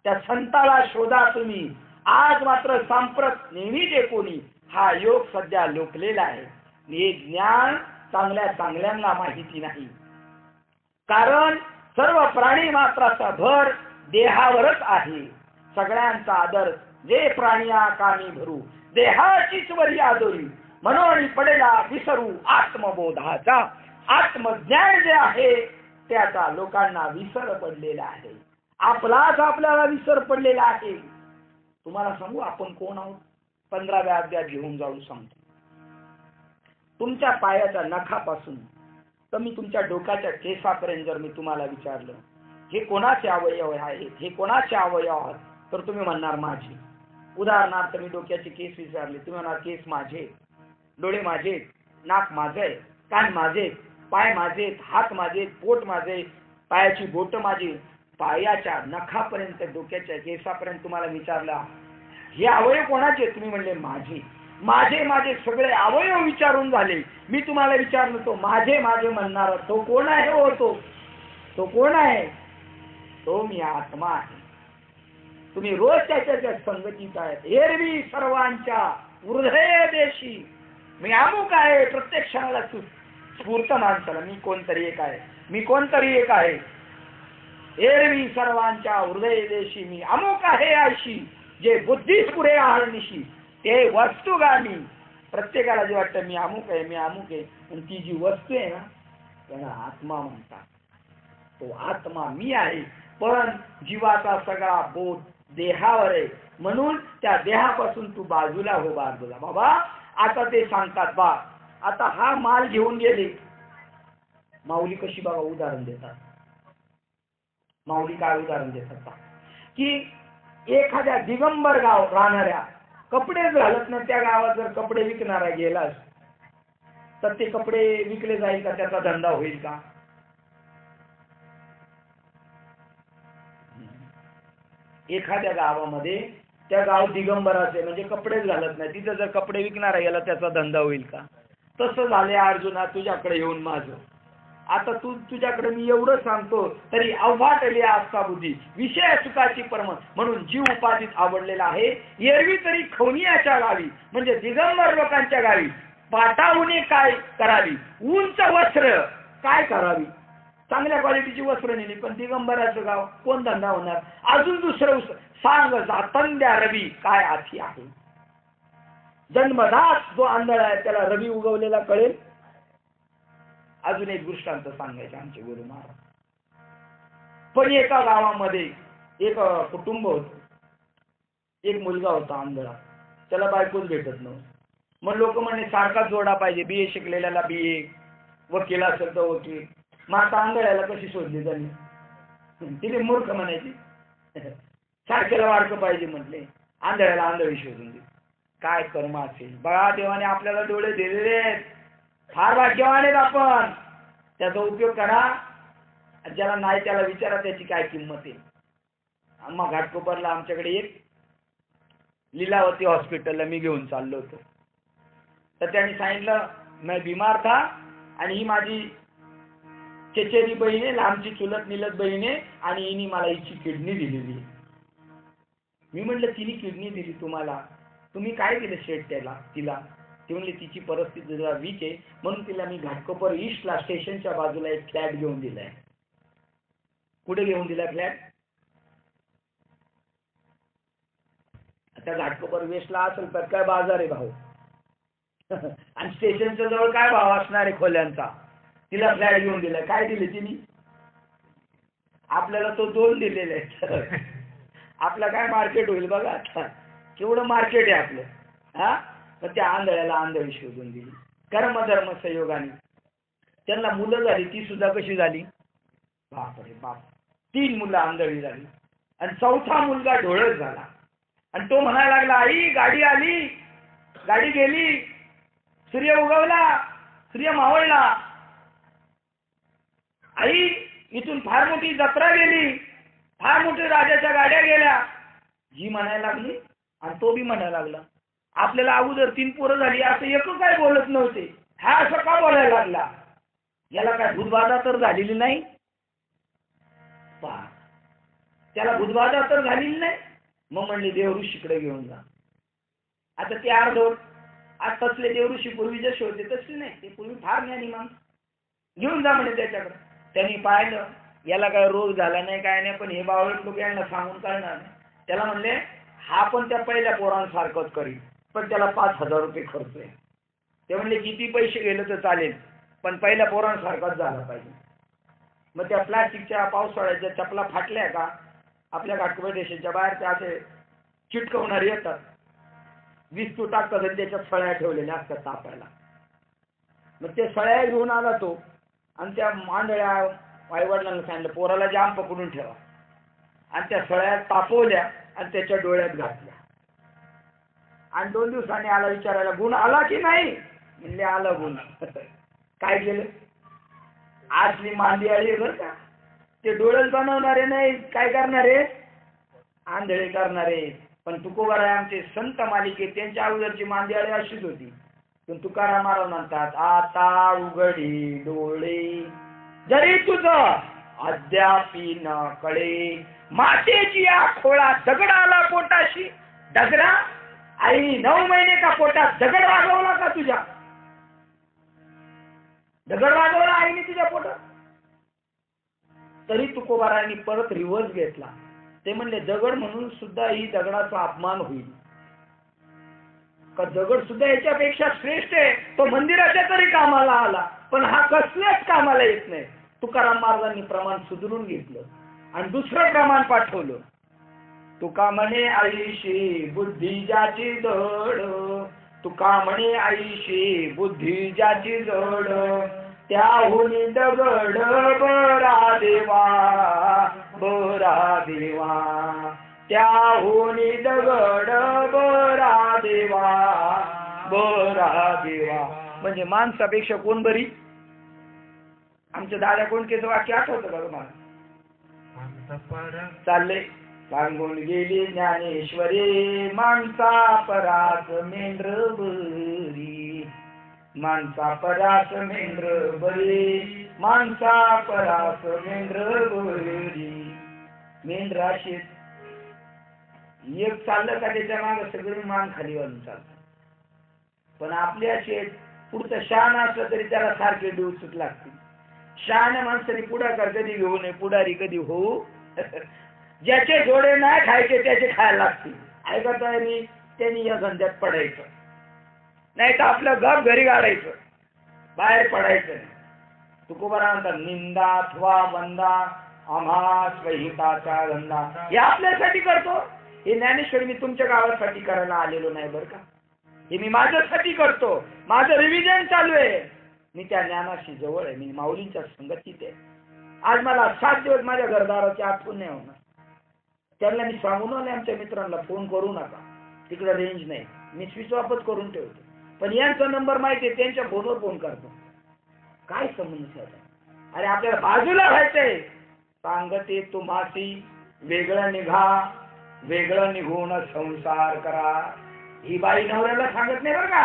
त्या संताला शोधा तुम्ही. आज मात्र सांप्रत नेहमी जे कोणी हा योग सध्या लोकलेला आहे. हे ज्ञान चांगल्या चांगल्यांना माहिती नाही. कारण सर्व प्राणी मात्राचा भर देहावरच आहे. सगळ्यांचा आदर जे प्राणिया कामी भरू, देहाचीच वरी आदोरी, म्हणून पडेला विसरू आत्मबोधाचा. आत्मज्ञान जे आहे त्याचा लोकांना विसर पडलेला आहे. आपलाच आपल्याला विसर पडलेला आहे. तुम्हाला सांगू आपण कोण आहोत? 15व्या अध्यायात घेऊन जाऊन सांगतो. तुमच्या पायाच्या नखापासून तर मी तुमच्या डोक्याच्या केसापर्यंत जर मी तुम्हाला विचारलं हे कोणाचे अवयव आहेत, हे कोणाचे अवयव आहेत, तर तुम्ही म्हणणार माझे. उदाहरणार्थ मी डोक्याचे केस विचारले, तुम्ही म्हणणार केस माझे, डोळे माझे, नाक माझे, कान माझे, पाय माझे, हात माझे, पोट माझे, पायाची बोट माझी. पायाच्या नखापर्यंत डोक्याच्या केसापर्यंत तुम्हाला विचारला हे अवयव कोणाचे, तुम्ही म्हणले माझे. माझे माझे सगळे अवयव विचारून झाले. मी तुम्हाला विचारलं तो माझे माझे म्हणणारा तो कोण आहे? हो तो कोण आहे? तो मी आत्मा आहे. तुम्ही रोज त्याच्या संगतीत आहेत. एरवी सर्वांच्या हृदय देशी मी अमुक आहे. प्रत्येक क्षणाला स्फूर्त माणसाला मी कोणतरी एक आहे, मी कोणतरी एक आहे. एरवी सर्वांच्या हृदय देशी मी अमुक आहे आयशी, जे बुद्धीस पुढे आळनिशी ते वस्तुगामी. प्रत्येकाला जे वाटतं मी अमुक आहे, मी अमुक आहे, आणि ती जी वस्तू आहे ना त्याला आत्मा म्हणतात. तो आत्मा मी आहे. पण जीवाचा सगळा बोध देहावर आहे. म्हणून त्या देहापासून तू बाजूला हो, बाजूला बाबा. आता ते सांगतात बा आता हा माल घेऊन गेले. माऊली कशी बाबा उदाहरण देतात. माऊली काय उदाहरण देतात की एखाद्या दिगंबर गाव राहणाऱ्या कपडेच घालत नाही त्या गावात जर कपडे विकणारा गेलास तर ते कपडे विकले जाईल का? त्याचा धंदा होईल का? एखाद्या गावामध्ये त्या गाव दिगंबराचे म्हणजे कपडेच घालत नाही, तिथं जर कपडे विकणारा गेला त्याचा धंदा होईल का? तसं झाले अर्जुना तुझ्याकडे येऊन माझं. आता तुझ्याकडे मी एवढं सांगतो तरी अवघाटली आस्था बुद्धी विषय सुखाची परम, म्हणून जीव उपाधीत आवडलेला आहे. एरवी तरी खवनियाच्या गावी म्हणजे दिगंबर लोकांच्या गावी पाटाऊने काय करावी, उंच वस्त्र काय करावी. चांगल्या क्वालिटीची वस्त्र नेली पण दिगंबराचं गाव कोण धंदा होणार. अजून दुसरं सांग जातंद्या रवी काय आठी आहे. जन्मदास जो आंधळा आहे त्याला रवी उगवलेला कळेल. अजून एक दृष्टांत सांगायचे आमचे गुरु महाराज. पण एका गावामध्ये एक कुटुंब होत. एक मुलगा होता आंधळा, त्याला बायकोच भेटत नव्हतं. मग लोक म्हणे सारखाच जोडा पाहिजे, BA शिकलेल्याला BA, वकील असेल तर वकील. मग आता आंधळ्याला कशी शोधली त्यांनी? तिने मूर्ख म्हणायची. सारख्याला वारकं पाहिजे म्हटले, आंधळ्याला आंधळी शोधून दिली. काय कर्म असेल बघा. देवाने आपल्याला डोळे दिलेले आहेत, फार भाग्यवान आहेत आपण. त्याचा उपयोग करा. ज्याला नाही त्याला विचारा त्याची काय किंमत आहे. आम्हा घाटकोपरला आमच्याकडे एक लीलावती हॉस्पिटलला मी घेऊन चाललो होतो. तर त्यांनी सांगितलं मी बीमार था आणि ही माझी चचेरी बहीण, लांबची चुलत निलत बहीण आहे आणि हिने मला हिची किडनी दिलेली. मी म्हटलं तिने किडनी दिली तुम्हाला, तुम्ही काय दिलं शेट तिला? ती म्हणली तिची परिस्थिती जरा वीक आहे म्हणून तिला मी घाटकोपर ईस्टला स्टेशनच्या बाजूला एक फ्लॅट घेऊन दिलाय. कुठे घेऊन दिलाय फ्लॅट? आता घाटकोपर वेस्टला असेल तर काय बाजार आहे भाऊ. आणि स्टेशनच्या जवळ काय भाव असणार आहे खोल्यांचा. तिला फ्लॅट घेऊन दिलाय. काय दिले तिने? आपल्याला तो 2 दिलेले आहेत. आपला काय मार्केट होईल बघा. आता केवढं मार्केट आहे आपलं. हा, तर त्या आंधळ्याला आंधळी शोधून दिली. कर्मधर्म संयोगाने त्यांना मुलं झाली. ती सुद्धा कशी झाली? बापरे बाप, 3 मुलं आंधळी झाली आणि 4था मुलगा ढोळच झाला. आणि तो म्हणायला लागला आई गाडी आली, गाडी गेली, सूर्य उगवला, सूर्य मावळला. आई इथून फार मोठी जत्रा गेली, फार मोठी राजाच्या गाड्या गेल्या. जी म्हणायला लागली आणि तो बी म्हणायला लागला. आपल्याला अगोदर 3 पोरं झाली असं एक काय बोलत नव्हते. हा असं का बोलायला लागला? याला काय भूतबाधा तर झालेली नाही? त्याला भूतबाधा तर झालेली नाही. मग म्हणले देव ऋषीकडे घेऊन जा. आता ते अर्धवट आज तसले देवऋषी पूर्वी जसे होते तसले नाही, ते पूर्वी फार ज्ञानी माणूस. घेऊन जा म्हणे त्याच्याकडे. त्यांनी पाहिलं याला काय रोग झाला नाही काय नाही, पण हे बावळट लोक यांना सांगून करणार नाही. त्याला म्हणले हा पण त्या पहिल्या पोरांसारखंच करील, पण त्याला 5,000 रुपये खर्च आहे. ते म्हणले किती पैसे गेले तर चालेल, पण पहिल्या पोरांसारखाच झाला पाहिजे. मग त्या प्लास्टिकच्या पावसाळ्याच्या चपला फाटल्या का आपल्या घाटप्रदेशाच्या बाहेर त्या असे चिटकवणारे येतात, विस्तू टाकतात आणि त्याच्यात सळ्या ठेवलेल्या असतात तापायला. मग ते सळ्या घेऊन आला तो आणि त्या मांडळ्या आईवडिलांना सांगितलं पोराला जाम पकडून ठेवा, आणि त्या सळ्या तापवल्या आणि त्याच्या डोळ्यात घातल्या. आणि 2 दिवसांनी आला विचारायला गुण आला की नाही, म्हणले आला गुण. काय केलं? आजली मांदी आली बरं का, ते डोळ्यात बनवणारे नाही, काय करणारे आंधळे करणारे. पण तुकोबाराय आमचे संत मालिके त्यांच्या अगोदरची मांदी आळी अशीच होती. पण तुकाराम महाराज म्हणतात आता उघडी डोळे जरी तुझं अद्यापी न कळे, मातेची या खोळा दगड आला पोटाशी. दगडा आई 9 महिने का पोटात दगड वागवला का तुझ्या? दगड वागवला आईने तुझ्या पोटात? तरी तुकोबारायांनी परत रिव्हर्स घेतला. ते म्हणले दगड म्हणून सुद्धा ही दगडाचा अपमान होईल का? दगड सुद्धा याच्यापेक्षा श्रेष्ठ आहे, तो मंदिराच्या तरी कामाला आला, पण हा कसल्याच कामाला येत नाही. तुकाराम महाराजांनी प्रमाण सुधरून घेतलं आणि दुसरं प्रमाण पाठवलं. तुका म्हणे आईशी बुद्धी ज्याची जड, तुका म्हणे आईशी बुद्धी ज्याची जड, त्याहून दगड बरा देवा, बरा देवा, त्याहून दगड बरा देवा, बरा देवा. म्हणजे माणसापेक्षा कोण बरी? आमच्या दादा कोणकेचं वाक्य आठवतं का तुम्हाला? चाललंय सांगून गेली ज्ञानेश्वरी, माणसा परास मेंढर बरी, माणसा परास मेंढर बरी, माणसा परास मेंढर बरी. मेंढरा शेत एक चाललं का त्याच्या मागे सगळी मान खाली घालून चालतात. पण आपल्या शेत पुढचं शहाण असलं तरी त्याला सारखे डोसच लागते. शहाण्या माणसाने पुढाकार कधी घेऊ नये, पुढारी कधी होऊ. ज्याचे जोडे नाही खायचे त्याचे खायला लागतील. ऐकत आहे त्यांनी या धंद्यात पडायचं नाही तर आपलं घर घरी गाडायचं, बाहेर पडायचं नाही. तुकोबारा म्हणतात निंदा अथवा वंदा आम्हा स्वहिताचा धंदा. हे आपल्यासाठी करतो. हे ज्ञानेश्वरी मी तुमच्या गावासाठी करायला आलेलो नाही बरं का, हे मी माझ्यासाठी करतो. माझं रिव्हिजन चालू आहे. मी त्या ज्ञानाशी जवळ आहे, मी माऊलींच्या संगतीत आहे. आज मला 7 दिवस माझ्या घरदाराची आठवण नाही होणार. त्यांना मी सांगून आले आमच्या मित्रांना फोन करू नका, तिकडे रेंज नाही, मी स्विच ऑफच करून ठेवतो. पण यांचा नंबर माहिती आहे, त्यांच्या फोनवर फोन करतो. काय संबंध साधा? अरे आपल्याला बाजूला व्हायचंय. सांगते तुम्हासी वेगळं निघा, वेगळं निघून संसार करा. ही बाई नवऱ्याला सांगत नाही बरं का,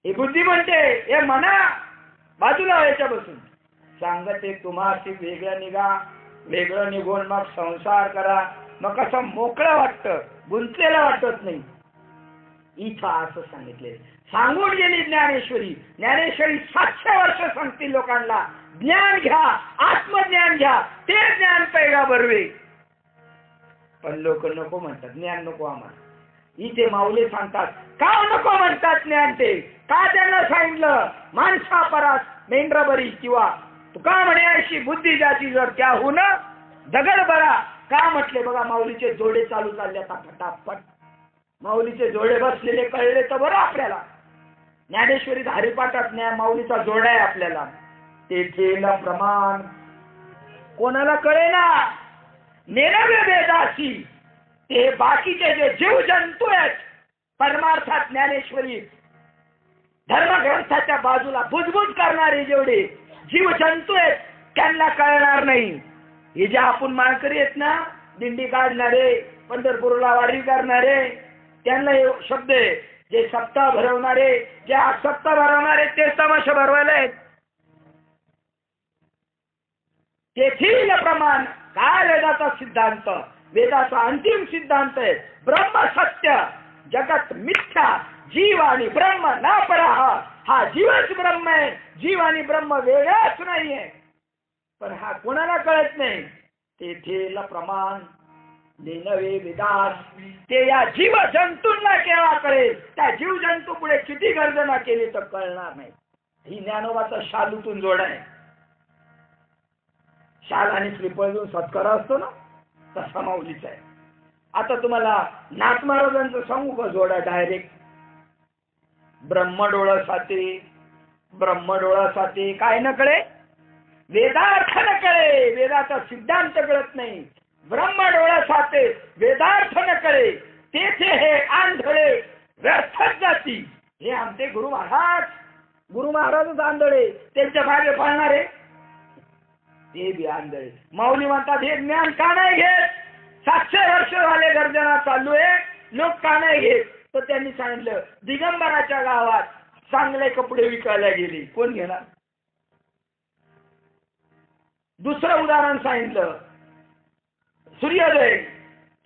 ही बुद्धी म्हणते हे म्हणा बाजूला व्हायच्या बसून. सांगते तुम्हासी वेगळं निघा, वेगळं निघून मग संसार करा. मग कसं मोकळं वाटतं, गुंतलेलं वाटत नाही. इथं असं सांगितले. सांगून गेली ज्ञानेश्वरी. ज्ञानेश्वरी 700 वर्ष सांगतील लोकांना ज्ञान घ्या, आत्मज्ञान घ्या, ते ज्ञान पैगा बरवे. पण लोक नको म्हणतात, ज्ञान नको आम्हाला. इथे माऊली सांगतात का नको म्हणतात ज्ञान? ते का त्यांना सांगितलं माणसा परास मेंढर बरी, किंवा तुका म्हणे अशी बुद्धी ज्याची जर त्याहून दगड बरा. का म्हटले बघा, माऊलीचे जोडे चालू चालले आता फटाफट. माऊलीचे जोडे बसलेले कळले तर बरं आपल्याला. ज्ञानेश्वरीत हरिपाठात माऊलीचा जोडा आहे आपल्याला. तेथील प्रमाण कोणाला कळेना नेनवे वेदासी, ते बाकीचे जे जीव जंतू आहेत परमार्थात ज्ञानेश्वरी धर्मग्रंथाच्या बाजूला बुजबुज करणारे जेवढे जीव जंतू आहेत त्यांना कळणार नाही. हे जे आपण माळकरी आहेत ना, दिंडी काढणारे, पंढरपूरला वारी करणारे, त्यांना हे शब्द आहे. जे सप्ताह भरवणारे, जे सप्ताह भरवणारे ते तमाशा भरवायला आहेत. तेथील प्रमाण काय? वेदाचा सिद्धांत, वेदाचा अंतिम सिद्धांत आहे ब्रह्म सत्य, जगत मिथ्या. जीव आणि ब्रह्म ना परहा. हा जीवच ब्रह्म आहे, जीव आणि ब्रह्म वेगळाच नाहीये. पण हा कोणाला कळत नाही. तेथेला प्रमाण नवे विदास ते या जीव जंतूंना केव्हा कळेल. त्या जीव जंतू पुढे किती गर्जना केली तर कळणार नाही. ही ज्ञानोबाचा शालूतून जोड आहे. शाल आणि श्रीफळ जो सत्कार असतो ना, तसा माऊलीचा आहे. आता तुम्हाला नाथ महाराजांचं सांगू का जोडा डायरेक्ट. ब्रह्मडोळा साते काय न कळे, वेदार्थ न कळे. वेदाचा सिद्धांत कळत नाही. ब्रह्मडोळा साते वेदार्थ न कळे, तेथे हे आंधळे व्यर्थच जाती. हे आमचे गुरु महाराजच आंधळे, त्यांच्या मागे पाळणारे ते बी आंधळे. माऊली म्हणतात हे ज्ञान का नाही घेत. 700 वर्ष झाले गर्जना चालू आहे, लोक का नाही घेत. तर त्यांनी सांगितलं दिगंबराच्या गावात चांगले कपडे विकायला गेले, कोण घेणार. दुसरं उदाहरण सांगितलं, सूर्योदय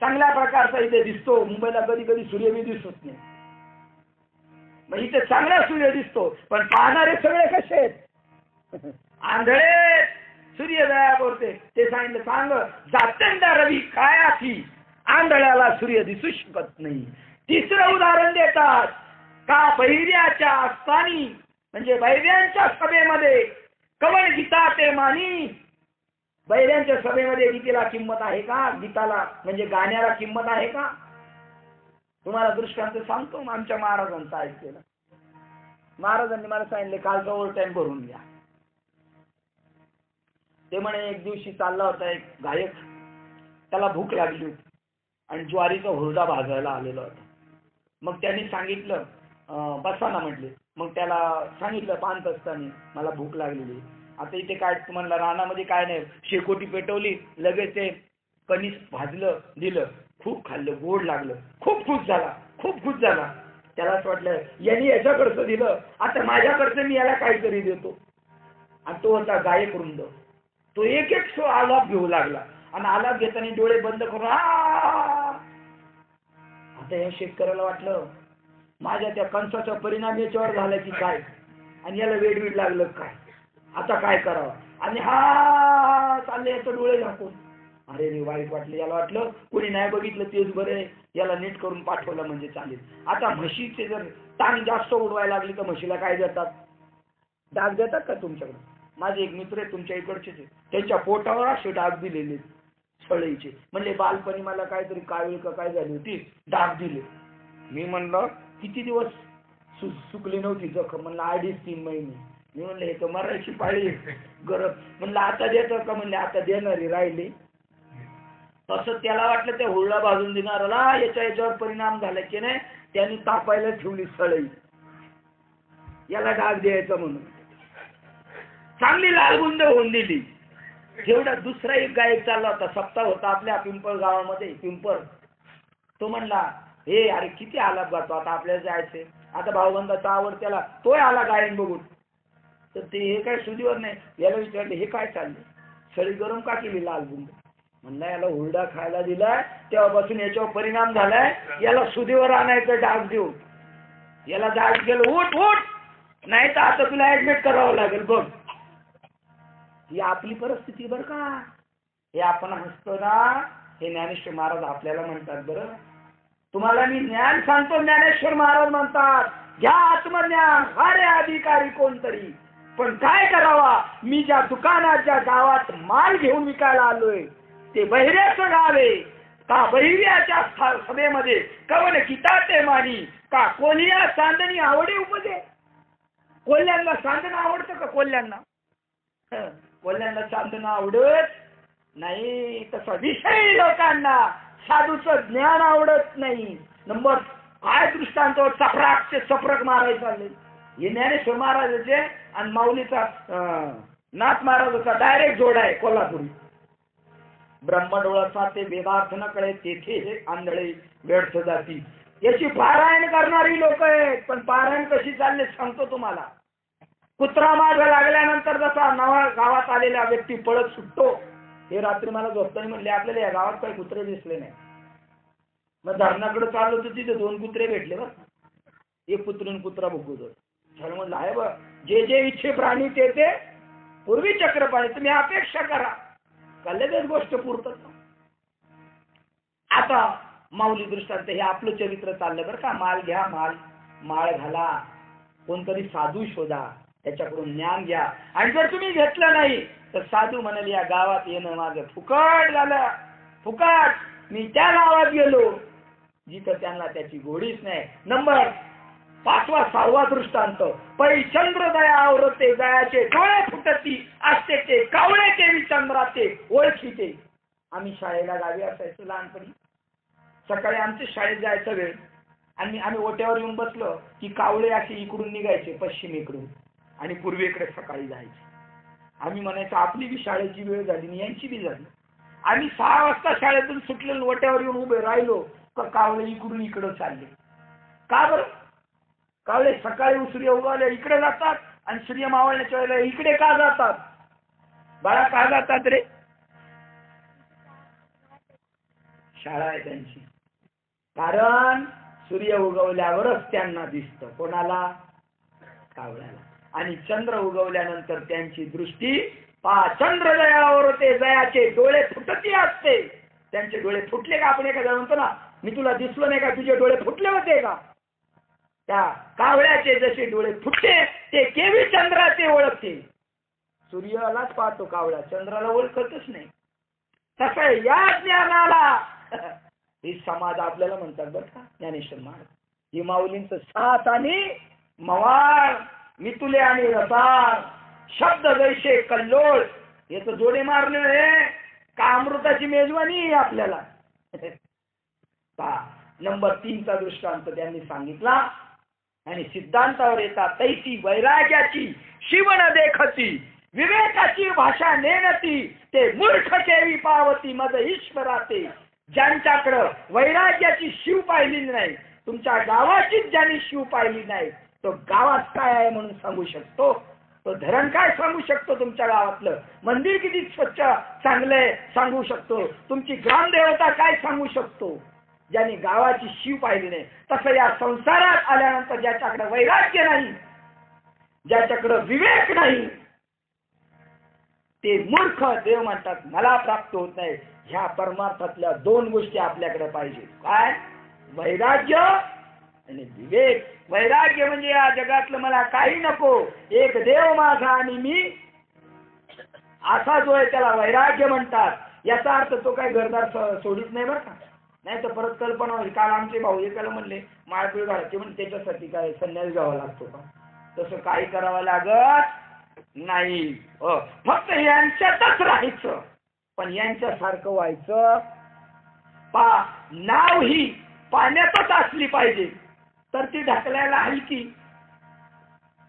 चांगल्या प्रकारचा इथे दिसतो. मुंबईला कधी कधी सूर्य बी दिसत नाही. मग इथे चांगला सूर्य दिसतो, पण पाहणारे सगळे कसे आहेत, आंधळे. सूर्योदयापुरते ते सांगितलं सांग जात्यंदा रवी काय आखी, आंधळ्याला सूर्य दिसू शकत नाही. तिसरं उदाहरण देतात का बहिर्याच्या आस्थानी, म्हणजे बहिर्यांच्या सभेमध्ये कवण गीता ते मानी. बहिर्यांच्या सभेमध्ये गीतेला किंमत आहे का, गीताला म्हणजे गाण्याला किंमत आहे का. तुम्हाला दृष्टांत सांगतो आमच्या महाराजांचं ऐकलेलं. महाराजांनी मला सांगितले कालचा ओव्हर टाइम भरून घ्या. ते म्हणे एक दिवशी चालला होता एक गायक, त्याला भूक लागली होती आणि ज्वारीचा हुरडा भाजायला आलेला होता. मग त्यांनी सांगितलं बसा ना म्हटले. मग त्याला सांगितलं 5 असताना मला भूक लागलेली. आता इथे काय तुम्हाला रानामध्ये काय नाही, शेकोटी पेटवली, लगेच ते कणीस भाजलं दिलं, खूप खाल्लं, गोड लागलं, खूप खुश झाला. त्याला असं वाटलं यांनी याच्याकडचं दिलं, आता माझ्याकडचं मी याला काहीतरी देतो. आणि तो होता गायक वृंद. तो एक आलाप घेऊ लागला आणि आलाप घेताना डोळे बंद करून आता या शेतकऱ्याला वाटलं माझ्या त्या कंसाचा परिणाम याच्यावर झाला की काय, आणि याला वेडवीड लागलं काय, आता काय करावं. आणि हा चालले याचं डोळे झाकून. अरे रे वाईट वाटलं. याला वाटलं कोणी नाही बघितलं तेच बरे, याला नीट करून पाठवलं म्हणजे चालेल. आता म्हशीचे जर टांग जास्त उडवायला लागली तर म्हशीला काय देतात, डाग देतात का तुमच्याकडे. माझे एक मित्र आहे तुमच्या इकडचेच आहे, त्यांच्या पोटावर असे डाग दिलेले सळईचे. म्हणले बालपणी मला काहीतरी कावीळ का काय झाली होती, डाग दिले. मी म्हणलं किती दिवस सुकली नव्हती जखम. म्हणलं 2.5-3 महिने. मी म्हणलं हे तर मरायची पाळी गरज. म्हणलं आता देतो का, म्हणले आता देणारी राहिली. तसं त्याला वाटलं ते हुरडा भाजून देणाराला याच्यावर परिणाम झाला की नाही, त्यांनी तापायला ठेवली सळई, याला डाग द्यायचा म्हणून. चांगली लालगुंद होऊन दिली. जेवढा दुसरा एक गायक चालला होता, सप्ताह होता आपल्या पिंपळ गावामध्ये, पिंपळ. तो म्हणला हे अरे किती आलाप गातो, आता आपल्याला जायचंय. आता भाऊबंदाचा आवड त्याला, तोय आला गायन बघून. तर ते हे काय सुधीवर नाही. याला विचारले हे काय चालले, सळी गरम का केली लालगुंद. म्हणला याला हुरडा खायला दिलाय तेव्हापासून याच्यावर परिणाम झालाय, याला सुधीवर आणायचं डाग देऊ. याला डाग गेलं उठ नाही तर आता तुला ऍडमिट करावं लागेल बघ. ही आपली परिस्थिती बरं का. हे आपण हसतो ना, हे ज्ञानेश्वर महाराज आपल्याला म्हणतात. बरं तुम्हाला मी ज्ञान सांगतो, ज्ञानेश्वर महाराज म्हणतात घ्या आत्मज्ञान, अरे अधिकारी कोणतरी. पण काय करावा, मी ज्या दुकानात ज्या गावात माल घेऊन विकायला आलोय ते बहिऱ्याचं गाव आहे का, बहिऱ्याच्या सभेमध्ये कवन गीता ते मानी का, कोल्ह्या चांदणी आवडे उपदे. कोल्ह्यांना चांदणं आवडतं का, कोल्ह्यांना चांदणं आवडत नाही. तसा विषयी लोकांना साधूचं ज्ञान आवडत नाही. नंबर काय दृष्टांत चपराक मारायला चालले. हे ज्ञानेश्वर महाराजाचे आणि माऊलीचा नाथ महाराजाचा डायरेक्ट जोड आहे कोल्हापुरी. ब्रह्मडोळाचा ते वेदार्थ न कळे, तेथे हे आंधळे व्यर्थ जाती. याची पारायण करणारी लोक आहेत, पण पारायण कशी चालले सांगतो तुम्हाला. कुत्रा माग लागल्यानंतर जसा नवा गावात आलेला व्यक्ती पळत सुटतो, हे रात्री मला झोपताना म्हणले आपल्याला या गावात काही कुत्रे दिसले नाही. मग धरणाकडे चाललो तर तिथे 2 कुत्रे भेटले बरं. एक पुत्रीन कुत्रा भुकतो. झालं म्हणलं आहे बा, जे जे इच्छे प्राणी ते पूर्वी चक्रपाणी, तुम्ही अपेक्षा करा का लगेच गोष्ट पूर्तच. आता माऊली दृष्टांत हे आपलं चरित्र चाललं बरं का. माल घ्या, माळ घाला, कोणतरी साधू शोधा, त्याच्याकडून ज्ञान घ्या. आणि जर तुम्ही घेतलं नाही तर साधू म्हणाले या गावात येणं माझं फुकट झालं, फुकट. मी त्या गावात गेलो जिथं त्यांना त्याची गोडीच नाही. नंबर 5वा 6वा दृष्टांत. पै चंद्र दया आवरते, दयाचे डोळे फुटती असते ते, कावळे ते चंद्राचे ओळखीते. आम्ही शाळेला गावी असायचो लहानपणी. सकाळी आमच्या शाळेत जायचा वेळ आणि आम्ही ओट्यावर येऊन बसलो की कावळे असे इकडून निघायचे पश्चिमेकडून आणि पूर्वेकडे सकाळी जायचे. आम्ही म्हणायचो आपली बी शाळेची वेळ झाली आणि यांची बी झाली. आम्ही 6 वाजता शाळेतून सुटलेलो ओट्यावर येऊन उभे राहिलो तर कावळे इकडून इकडं चालले. का बरं? कावळे सकाळी सूर्य उगवल्या इकडे जातात आणि सूर्य मावळण्याच्या वेळेला इकडे का जातात? बाळा का जातात रे? शाळा आहे त्यांची. कारण सूर्य उगवल्यावरच त्यांना दिसतं. कोणाला? कावळ्याला. आणि चंद्र उगवल्यानंतर त्यांची दृष्टी चंद्र दयावर होते, दयाचे डोळे फुटती असते. त्यांचे डोळे फुटले का? आपण एखाद्या म्हणतो ना मी तुला दिसलो नाही का, तुझे डोळे फुटले होते का? त्या कावळ्याचे जसे डोळे फुटले ते केवी चंद्राचे ओळखते. सूर्यालाच पाहतो कावळा, चंद्राला ओळखतच नाही. तसं या ज्ञानाला हे समाज आपल्याला म्हणतात बरं का ज्ञानेश्वर महाराज. ही माऊलींचं साथ आणि मवाळ, मितुले आणि रसाळ, शब्द जैसे कल्लोळ, याच जोडे मारले हे का अमृताची मेजवानी आपल्याला. नंबर 3चा दृष्टांत त्यांनी सांगितला आणि सिद्धांतावर येतात. तैसी वैराग्याची शिवण देखती, विवेकाची भाषा नेनती, ते मूर्ख केवी पावती मद ईश्वराते. ज्यांच्याकडं वैराग्याची शिव पाहिली नाही, तुमच्या गावाचीच ज्यांनी शिव पाहिली नाही, तो गावात काय आहे म्हणून सांगू शकतो? तो धरण काय सांगू शकतो? तुमच्या गावातलं मंदिर किती स्वच्छ चांगलंय सांगू शकतो? तुमची ग्रामदेवता काय सांगू शकतो? ज्यांनी गावाची शिव पाहिली नाही. तसं या संसारात आल्यानंतर ज्याच्याकडे वैराग्य नाही, ज्याच्याकडे विवेक नाही, ते मूर्ख. देव म्हणतात मला प्राप्त होत नाही. ह्या परमार्थातल्या 2 गोष्टी आपल्याकडे पाहिजे. काय? वैराग्य आणि विवेक. वैराग्य म्हणजे या जगातलं मला काही नको, एक देव माझा आणि मी असा जो आहे त्याला वैराग्य म्हणतात. याचा अर्थ तो काय घरदार सोडित नाही बरं का. नाही तर परत कल्पना होईल. काल आमचे भाऊ एकाला म्हणले माळपिळ घालायचे म्हणजे त्याच्यासाठी काय संन्यास घ्यावा लागतो का? तसं काही करावं लागत नाही. फक्त यांच्यातच राहायचं, पण यांच्यासारखं व्हायचं. नाव ही पाण्यातच असली पाहिजे तर ती ढकलायला हलकी.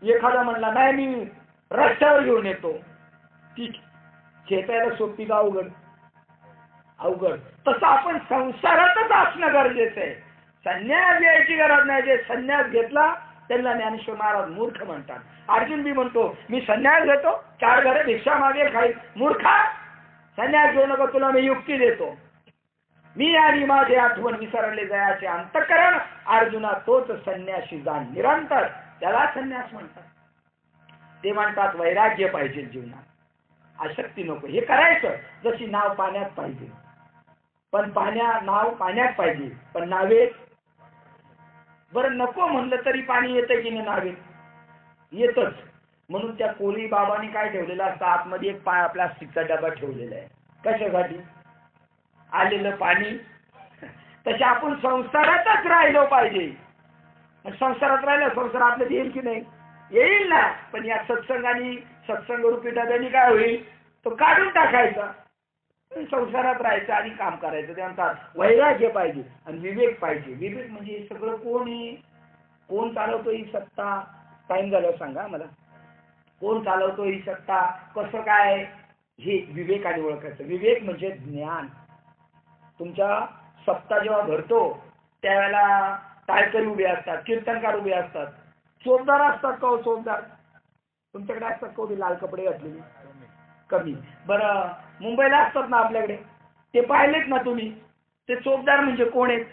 एखादा म्हणला नाही मी रस्त्यावर घेऊन येतो, ती खेचायला सोपी का अवघड? अवघड. तसं आपण संसारातच असणं गरजेचं आहे. संन्यास घ्यायची गरज नाही. जे संन्यास घेतला त्यांना ज्ञानेश्वर महाराज मूर्ख म्हणतात. अर्जुन बी म्हणतो मी संन्यास घेतो, 4 घरे भिक्षा मागे खाईल. मूर्खा, संन्यास घेऊ नका, तुला मी युक्ती देतो. मी आणि माझे आठवण विसरले जयाचे अंतःकरण, अर्जुना तोच संन्यासी जाण निरंतर, त्याला संन्यास म्हणतात. ते म्हणतात वैराग्य पाहिजे जीवनात, आसक्ती नको. हे करायचं जशी नाव पाण्यात पाहिजे, पण नाव पाण्यात पाहिजे, पण नावेत बरं नको म्हणलं तरी पाणी येतं की नाही? नावेत येतच. म्हणून त्या कोळी बाबांनी काय ठेवलेलं असतं, आतमध्ये एक प्लास्टिकचा डबा ठेवलेला आहे. कशासाठी? आलेलं पाणी. तसे आपण संसारातच राहिलो पाहिजे. संसारात राहिलं, संसार आपल्यात येईल की नाही? येईल ना. पण या सत्संगाने, सत्संग रूपी डब्याने काय होईल? तो काढून टाकायचा. संसारात राहायचं आणि काम करायचं. त्यांचा वैराग्य पाहिजे आणि विवेक पाहिजे. विवेक म्हणजे हे सगळं कोण आहे? कोण चालवतो ही सत्ता? टाइम झालं सांगा मला. कोण चालवतो ही सत्ता? कसं काय? हे विवेकाने ओळखायचं. विवेक म्हणजे ज्ञान. तुमच्या सप्ताह जेव्हा भरतो त्यावेळेला टाळकरी उभे असतात, कीर्तनकार उभे असतात, चोपदार असतात का? चोपदार तुमच्याकडे असतात का? लाल कपडे घातलेले? कमी. बरं मुंबईला असतात ना आपल्याकडे, ते पाहिलेत ना तुम्ही? ते चोपदार म्हणजे कोण आहेत?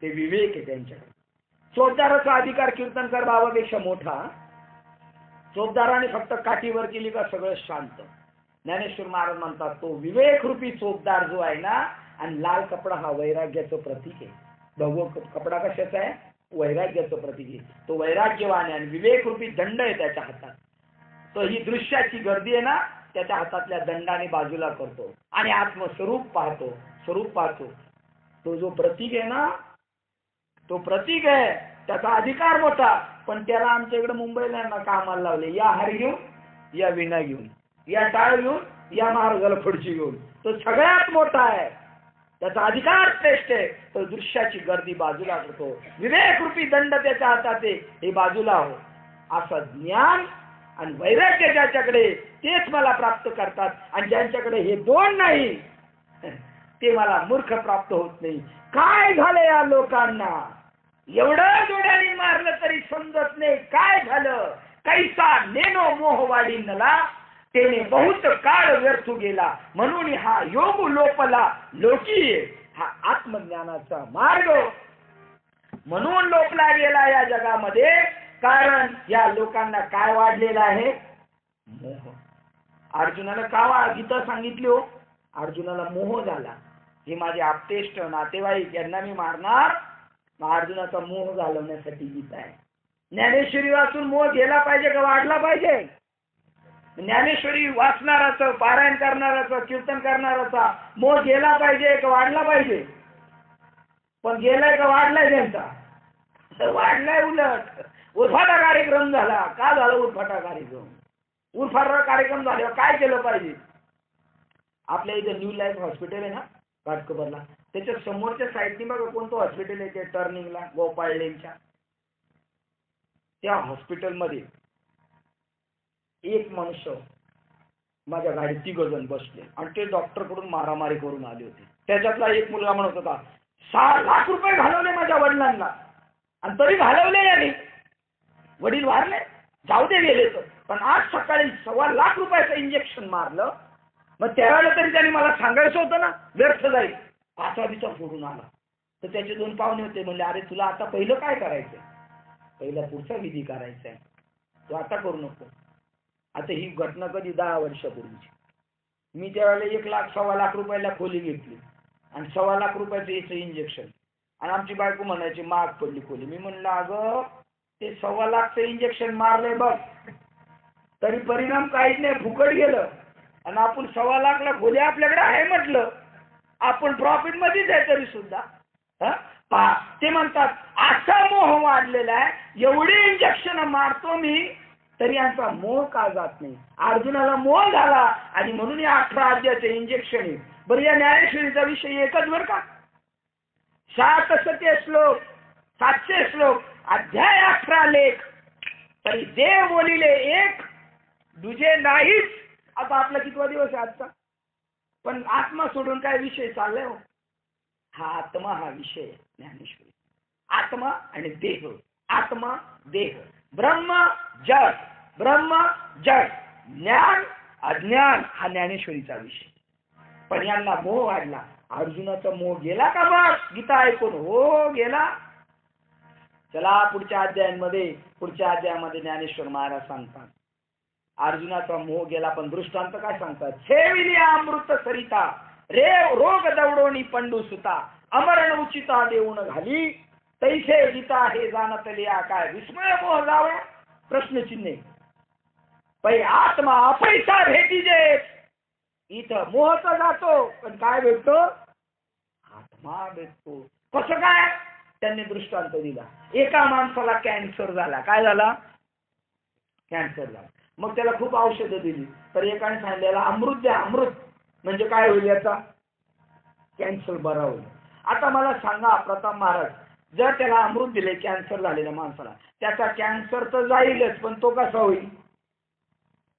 ते विवेक आहे त्यांच्याकडे. चोपदाराचा अधिकार कीर्तनकार बाबापेक्षा मोठा. चोपदाराने फक्त काठीवर केली का सगळं शांत. ज्ञानेश्वर महाराज म्हणतात तो विवेक रूपी चोपदार जो आहे ना, आणि लाल कपडा हा वैराग्याचं प्रतीक आहे. भगवा कपडा कशाचा आहे? वैराग्याचं प्रतीक आहे. तो वैराग्यवान आहे आणि विवेक रूपी दंड आहे त्याच्या हातात. तो ही दृश्याची गर्दी आहे ना, त्याच्या हातातल्या दंडाने बाजूला करतो आणि आत्मस्वरूप पाहतो. स्वरूप पाहतो. तो जो प्रतीक आहे ना, तो प्रतीक आहे, त्याचा अधिकार मोठा. पण त्याला आमच्या इकडे मुंबईला ना कामाला लावले. या हार घेऊन, या विणा घेऊन, या टाळ घेऊन, या महाराजाला खुर्ची घेऊन. तो सगळ्यात मोठा आहे, त्याचा अधिकार श्रेष्ठ आहे. तो दृश्याची गर्दी बाजूला करतो. विवेक रूपी दंड त्याच्या हातात आहे, हे बाजूला हो. असं ज्ञान आणि वैराग्य ज्याच्याकडे, तेच मला प्राप्त करतात. आणि ज्यांच्याकडे हे दोन नाही ते मला मूर्ख प्राप्त होत नाही. काय झालं या लोकांना? एवढं डोळ्याने मारलं तरी समजत नाही काय झालं. कैसा नेनो मोह वाढीनला, तेने बहुत काळ व्यर्थू गेला. म्हणून हा योग लोपला लोकी, हा आत्मज्ञानाचा मार्ग म्हणून लोपला गेला या जगामध्ये. कारण या लोकांना काय वाढलेला आहे? मोह. अर्जुनाला का गीता सांगितली हो? अर्जुनाला मोह झाला. हे माझे आप्तेष्ट नातेवाईक, यांना मी मारणार. अर्जुनाचा मोह घालवण्यासाठी गीता आहे. ज्ञानेश्वरी वाचून मोह गेला पाहिजे का वाढला पाहिजे? ज्ञानेश्वरी वाचणाराचा, पारायण करणाराचा, कीर्तन करणाराचा मोह गेला पाहिजे का वाढला पाहिजे? पण गेलाय का वाढलाय त्यांचा? वाढलाय. उलट उर्फाटा कार्यक्रम झाला. का झाला उर्फाटा कार्यक्रम? उर्फाटा कार्यक्रम झाल्यावर काय केलं पाहिजे? आपल्या इथे न्यू लाईफ हॉस्पिटल आहे ना घाटकोपरला, त्याच्या समोरच्या साईडनी बघा कोणतं हॉस्पिटल आहे ते टर्निंगला गोपाळ लेनच्या. त्या हॉस्पिटलमध्ये एक मनुष्य, माझ्या गाडीत 3 जण बसले आणि ते डॉक्टर कडून मारामारी करून आले होते. त्याच्यातला एक मुलगा म्हणत होता 6 लाख रुपये घालवले माझ्या वडिलांना आणि तरी घालवले याने. वडील वारले, जाऊ दे गेले तर, पण आज सकाळी 1.25 लाख रुपयाचं इंजेक्शन मारलं. मग त्यावेळेला तरी त्यांनी मला सांगायचं होतं ना, व्यर्थ जाईल. पाचा फोडून आला. तर त्याचे 2 पाहुणे होते, म्हणले अरे तुला आता पहिलं काय करायचंय? पहिला पुढचा विधी करायचा आहे, तू आता करू नको. आता ही घटना कधी 10 वर्षापूर्वीची. मी त्यावेळेला 1 लाख 1.25 लाख रुपयाला खोली घेतली आणि 1.25 लाख रुपयाचं याचं इंजेक्शन. आणि आमची बायको म्हणायची महाग पडली खोली. मी म्हणलं अगं ते 1.25 लाखचं इंजेक्शन मारलंय बघ, तरी परिणाम काहीच नाही, फुकट गेलं. आणि आपण 1.25 लाखला खोली आपल्याकडे आहे म्हटलं, आपण प्रॉफिट मध्येच आहे तरी सुद्धा. ते म्हणतात असा मोह वाढलेला आहे, एवढी इंजेक्शन मारतो मी तरी यांचा मोह का जात नाही. अर्जुनाला मोह झाला आणि म्हणून या 18 अध्यायाचे इंजेक्शन आहे. बरं या ज्ञानेश्वरीचा विषय एकच बरं का, 770 श्लोक, 700 श्लोक, अध्याय 18 लेख, तरी देव बोलिले एक, दुजे नाहीच. आता आपला कितवा दिवस आहे आजचा? पण आत्मा सोडून काय विषय चाललाय हो? हा आत्मा, हा विषय ज्ञानेश्वरी. आत्मा आणि देह, आत्मा देह, ब्रह्म जड, ब्रह्म जड, ज्ञान अज्ञान, हा ज्ञानेश्वरीचा विषय. पण यांना मोह वाढला. अर्जुनाचा मोह गेला का बघ गीता ऐकून? हो गेला. चला पुढच्या अध्यायामध्ये ज्ञानेश्वर महाराज सांगतात अर्जुनाचा मोह गेला. पण दृष्टांत काय सांगतात? छेविली अमृत सरिता रे रोग दवडोनी पंडू सुता, अमरण उचिता देऊन घाली, तैसे गीता हे जाणतले. काय विस्मय मोह जावं? प्रश्नचिन्ह. पै आत्मा अपैसा भेटी जे. इथं मोहचा जातो पण काय भेटतो? आत्मा भेटतो. कसं काय? त्यांनी दृष्टांत दिला. एका माणसाला कॅन्सर झाला. काय झाला? कॅन्सर झाला. मग त्याला खूप औषधं दिली. तर एकाने सांगितलेलं अमृत द्या. अमृत म्हणजे काय होईल याचा? कॅन्सर बरा होईल. आता मला सांगा प्रताप महाराज, जर त्याला अमृत दिले कॅन्सर झालेल्या माणसाला, त्याचा कॅन्सर तर जाईलच, पण तो कसा होईल?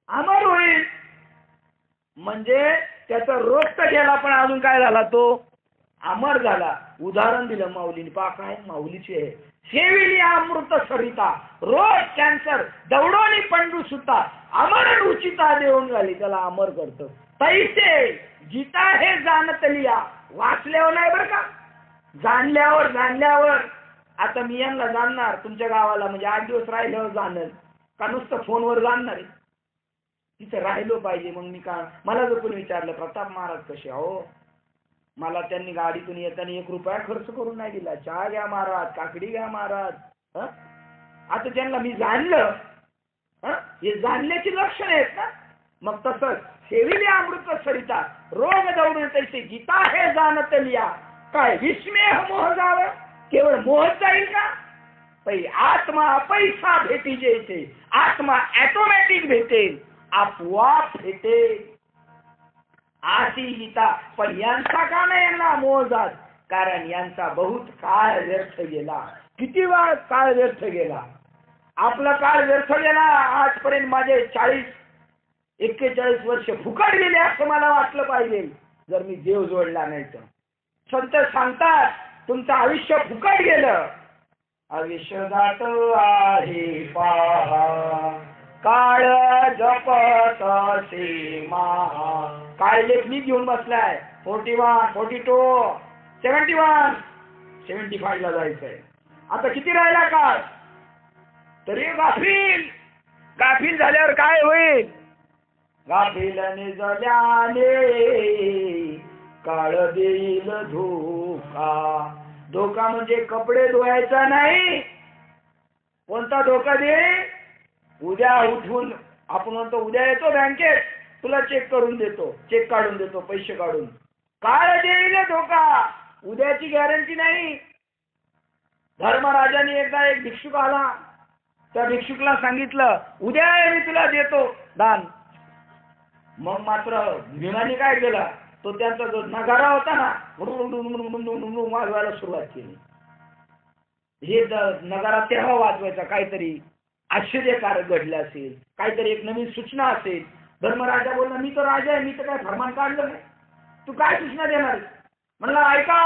अमर होईल. म्हणजे त्याचा रोग तर गेला पण अजून काय झाला? तो अमर झाला. उदाहरण दिलं माऊलीने. पा काय माऊलीचे आहे. सेविली अमृत सरिता रोज कॅन्सर दौडोनी पंडू सुता, अमरण उचिता देऊन झाली. त्याला अमर करतं. तैसे गीता हे जाणत लिया. वाचल्यावर नाही बरं का, जाणल्यावर आता मी यांना जाणणार तुमच्या गावाला, म्हणजे 8 दिवस राहिल्यावर जाणार का नुसतं फोनवर जाणणार आहे? तिथं राहिलो पाहिजे. मग मी का, मला जर कोणी विचारलं प्रताप महाराज कसे, अहो मला त्यांनी गाडीतून येताना 1 रुपया खर्च करून नाही दिला. चहा घ्या महाराज, काकडी घ्या महाराज. आता त्यांना मी जाणलं, हे जाणल्याची लक्षणं आहेत ना. मग तसंच सेविले अमृत सरिता रोग दौडून तैसे गीता हे जाणत लिया, काय विस्मेह मोह जावं, केवळ मोह जाईल का? आत्मा पैसा भेटी जे येते, आत्मा ऑटोमॅटिक भेटेल, आपोआप भेटेल. अशी गीता. पण यांचा का नाही यांना मोह जात? कारण यांचा बहुत काळ व्यर्थ गेला. किती वेळ काळ व्यर्थ गेला? आपला काळ व्यर्थ गेला. आजपर्यंत माझे 41 वर्ष फुकट गेले असं मला वाटलं पाहिजे जर मी देव जोडला नाही तर. संत सांगतात तुमचं आयुष्य फुकट गेलं. आयुष्य जात आहे पहा, काळ जपत सीमा. काळ लेखनी घेऊन बसलाय. 41, 42, 71, 75 ला जायचंय. आता किती राहिला काळ? तरी गाफील झाल्यावर काय होईल? गाफील निजल्याने काळ देईल धोका. धोका म्हणजे कपडे धुवायचा नाही. कोणता धोका दे? उद्या उठून आपण म्हणतो उद्या येतो बँकेत, तुला चेक करून देतो, चेक काढून देतो, पैसे काढून. काळ देईल धोका. उद्याची गॅरंटी नाही. धर्मराजाने एकदा एक भिक्षुक आला. त्या भिक्षुकला सांगितलं उद्या मी तुला देतो दान. मग मात्र भीमाने काय केलं? तो त्यांचा जो नगारा होता ना, वाजवायला सुरुवात केली. हे नगारा तेव्हा वाजवायचा काहीतरी आश्चर्यकारक घडलं असेल, काहीतरी एक नवीन सूचना असेल. धर्मराजा बोलला मी तर राजा आहे, मी तर काय फरमान काढलं नाही, तू काय सूचना देणार? म्हणलं ऐका,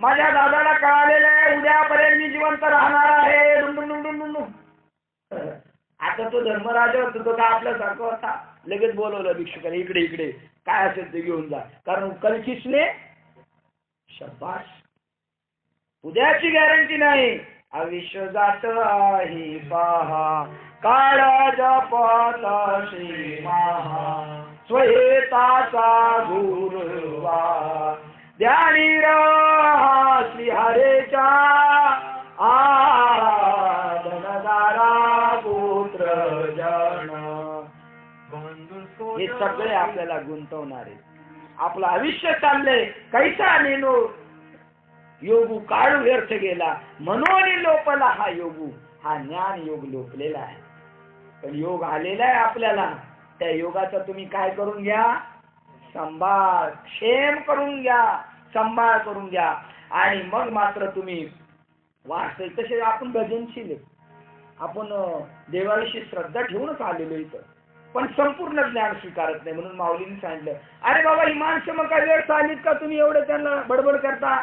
माझ्या दादाला कळालेलं आहे उद्यापर्यंत मी जिवंत राहणार आहे. आता तो धर्मराजा होता का आपल्यासारखा होता? लगेच बोलवलं भिक्षुकाला, इकडे काय असेल ते घेऊन जा. कारण कलकीसने शाबास, उद्याची गॅरंटी नाही. आयुष्य जात आहे पहा, काळ जपत सीमा. स्वयताचा गुरुवा ध्यानी श्री हरेच्या आदनदारा पुत्र जन. हे सगळे आपल्याला गुंतवणारे. आपलं आयुष्य चाललंय कैसा नेनो योगू, काळ व्यर्थ गेला म्हणून लोपला हा योगू. हा ज्ञान योग लोपलेला आहे. पण योग आलेला आहे आपल्याला. त्या योगाचा तुम्ही काय करून घ्या? सांभाळ, क्षेम करून घ्या, सांभाळ करून घ्या. आणि मग मात्र तुम्ही वाचतोय. तसे आपण भजनशील, आपण देवाविषयी श्रद्धा ठेवूनच आलेलो इथं, पण संपूर्ण ज्ञान स्वीकारत नाही. म्हणून माऊलींनी सांगितलं, अरे बाबा ही माणसं मग काय वेळ चालीत का तुम्ही एवढं त्यांना बडबड करता?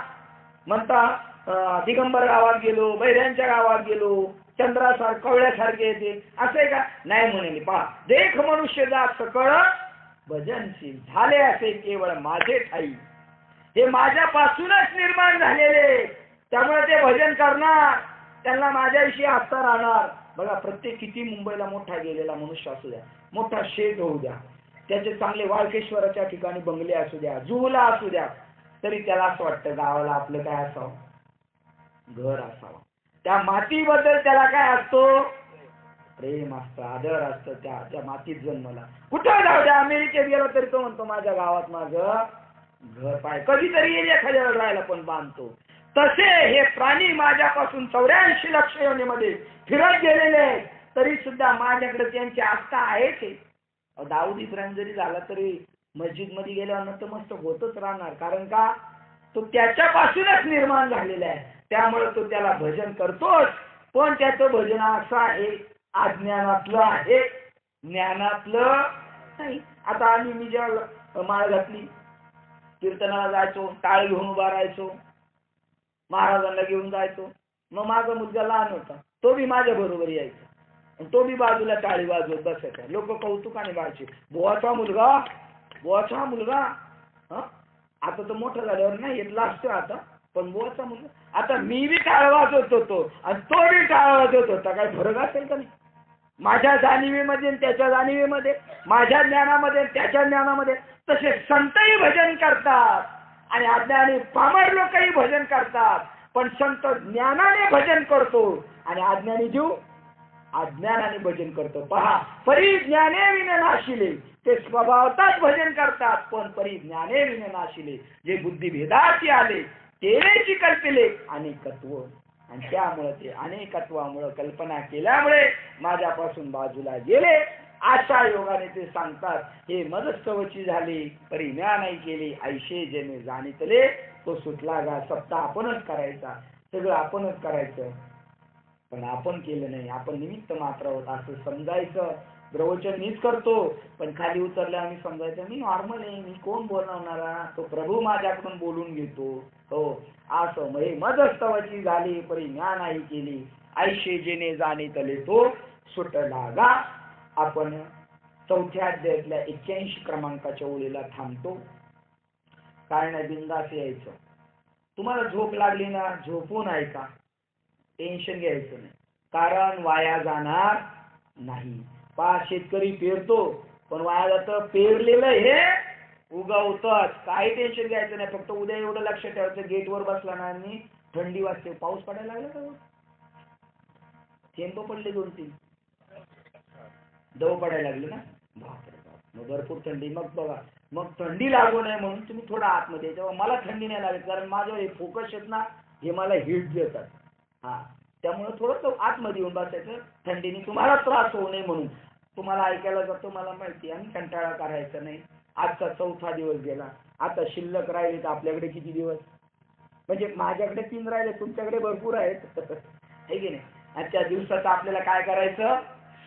म्हणता दिगंबर गावात गेलो, बैऱ्यांच्या गावात गेलो, चंद्रासारखं कवळ्यासारखे येते असं आहे का? नाही म्हणे. पहा, देख मनुष्य जात सकळ भजनशील झाले असे केवळ माझे ठाई. हे माझ्यापासूनच निर्माण झालेले, त्यामुळे ते भजन करणार, त्यांना माझ्याविषयी आस्था राहणार. बघा, प्रत्येक किती मुंबईला मोठा गेलेला मनुष्य असू द्या, मोठा शेठ होऊ द्या, त्याचे चांगले वाळकेश्वराच्या ठिकाणी बंगले असू द्या, जुहूला असू द्या, तरी त्याला असं वाटतं गावाला आपलं काय असावं, घर असावं. त्या मातीबद्दल त्याला काय असतो? प्रेम असतं, आदर असतं. त्या मातीत जन्मला. कुठं जाऊ द्या, अमेरिकेत गेला तरी तो म्हणतो माझ्या गावात माझं घर पाय. कधीतरी येईल एखाद्या राहायला पण बांधतो. तसे हे प्राणी माझ्यापासून 84 लक्ष योनीमध्ये फिरत गेलेले, तरी सुद्धा माझ्याकडे त्यांची आस्था आहेच. दाऊद इब्राहिम जरी झाला तरी मस्जिद मध्ये गेल्यावर नतमस्तक होतच राहणार. कारण का? तो त्याच्यापासूनच निर्माण झालेला आहे. त्यामुळे तो त्याला भजन करतोच. पण त्याचं भजन असं आहे, अज्ञानातलं आहे, ज्ञानातलं नाही. आता मी जेव्हा माळ घातली, कीर्तनाला जायचो, टाळ घेऊन उभा राहायचो, महाराजांना घेऊन जायचो. मग माझा मुलगा लहान होता, तो बी माझ्या बरोबर यायचा, तो बी बाजूला टाळी वाजवत बसायचा. लोक कौतुकाने व्हायचे, बुवाचा मुलगा. आता तो मोठा झाल्यावर नाही येत, लाजतो आता. पण बुवाचा मुलगा, आता मी बी टाळ वाजवत होतो आणि तो बी टाळ वाजवत होता, काय फरक असेल का नाही? माझ्या जाणीवेमध्ये आणि त्याच्या जाणीवेमध्ये, माझ्या ज्ञानामध्ये आणि त्याच्या ज्ञानामध्ये. तसे संतही भजन करतात आणि अज्ञानी पामर लोकही भजन करतात, पण संत ज्ञानाने भजन करतो आणि अज्ञानी जीव अज्ञानाने भजन करतो. पहा, परिज्ञाने विनाशिले ते स्वभावताच भजन करतात, पण परिज्ञाने विनाशिले जे बुद्धिभेदाची आले तेनेची कल्पिले अनेकत्व, आणि त्यामुळे ते अनेकत्वामुळे कल्पना केल्यामुळे माझ्यापासून बाजूला गेले. अशा योगाने ते सांगतात, हे मदस्तवची झाली परिज्ञानाई केली ऐशे जेणे जाणितले तो सुटला गा. सप्ता आपणच करायचा, सगळं आपणच करायचं, पण आपण केलं नाही, आपण निमित्त मात्र आहोत असं समजायचं. प्रवचन मीच करतो, पण खाली उतरल्या आम्ही समजायचं मी नॉर्मल आहे, मी कोण बोलवणारा, तो प्रभू माझ्याकडून बोलून घेतो. हो, असं म्हणजे मदस्तवची झाली परिज्ञानाई केली ऐशे जेणे जाणितले तो सुटला गा. आपण 4थ्या अध्यायातल्या 81 क्रमांकाच्या ओळीला थांबतो. काय नाही, बिंदास यायचं. तुम्हाला झोप लागली ना, झोपून ऐका, टेन्शन घ्यायचं नाही, कारण वाया जाणार नाही. पहा, शेतकरी पेरतो पण वाया जातं, पेरलेलं हे उगवतच, काही टेन्शन घ्यायचं नाही. फक्त उद्या एवढं लक्ष ठेवायचं, गेटवर बसला ना आणि थंडी वाजते, पाऊस पडायला लागला का? थेंब पडले 2-3 दव पडायला लागले ना, बापरे बाप, मग भरपूर थंडी. मग बघा, मग थंडी लागू नये म्हणून तुम्ही थोडं आतमध्ये, तेव्हा मला थंडी नाही लागत, कारण माझ्यावर हे फोकस आहेत ना, हे मला हीट देतात. हा, त्यामुळे थोडं आतमध्ये येऊन बसायचं, थंडीने तुम्हाला त्रास होऊ नये म्हणून. तुम्हाला ऐकायला जातो मला माहिती, आणि कंटाळा करायचा नाही. आजचा 4था दिवस गेला, आता शिल्लक राहिले तर आपल्याकडे किती दिवस? म्हणजे माझ्याकडे 3 राहिले, तुमच्याकडे भरपूर आहेत, है की नाही? आणि त्या दिवसाचं आपल्याला काय करायचं?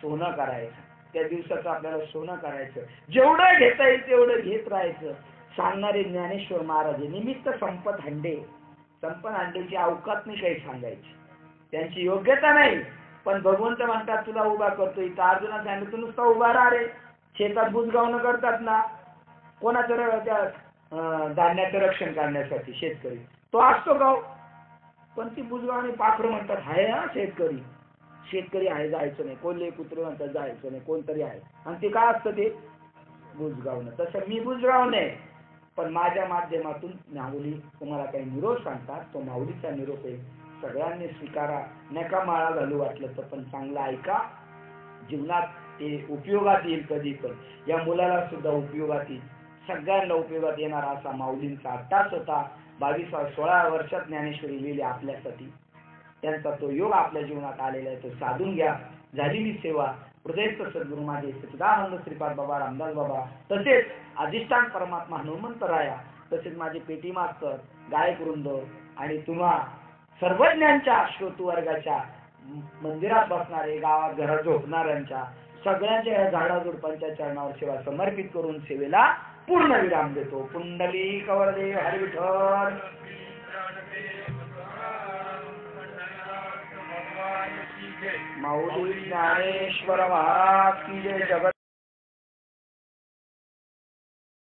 सोनं करायचं. त्या दिवसाचं आपल्याला सोनं करायचं, जेवढं घेता येईल तेवढं घेत राहायचं. सांगणारे ज्ञानेश्वर महाराज निमित्त संपत हंडे, संपत हंडेची अवकात नाही काही सांगायची, त्यांची योग्यता नाही, पण भगवंत म्हणतात तुला उभा करतो. इथं अर्जुना सांगितलं तू नुसता उभा राहा रे. शेतात बुजगावणं करतात ना, कोणाचं त्या धान्याचं रक्षण करण्यासाठी शेतकरी तो असतो गाव, पण ती बुजगावणी पाखरं म्हणतात हाय हा शेतकरी, शेतकरी आहे जायचं नाही, कोल्हे कुत्रे म्हणतात जायचं नाही, कोणतरी आहे, आणि ते काय असतं ते बुजगावणं. तसं मी बुजगावणे, पण माझ्या माध्यमातून माऊली तुम्हाला काही निरोप सांगतात, तो माऊलीचा निरोप आहे, सगळ्यांनी स्वीकारा. नका माळा घालू वाटलं तर, पण चांगलं ऐका, जीवनात ते उपयोगात येईल. कधी पण या मुलाला सुद्धा उपयोगात येईल, सगळ्यांना उपयोगात येणार असा माऊलींचा अट्टास होता. 16 वर्षात ज्ञानेश्वरी लिहिली आपल्यासाठी, त्यांचा तो योग आपल्या जीवनात आलेला आहे, तो साधून घ्या. झालेली सेवा हृदयस्थ सद्गुरू माझे सच्चिदानंद श्रीपाद बाबा रामदास बाबा, तसेच अधिष्ठान परमात्मा हनुमंतराया, तसेच माझे पेटी मास्तर, गायक वृंद आणि तुम्हा सर्वज्ञांच्या श्रोतू वर्गाच्या, मंदिरात बसणारे, गावात घरात झोपणाऱ्यांच्या सगळ्यांच्या या झाडाझुडपांच्या चरणावर सेवा समर्पित करून सेवेला पूर्ण विराम देतो. पुंडलिक वरदेव हरी विठ्ठल. माऊली ज्ञानेश्वर महाराज की जय. जगत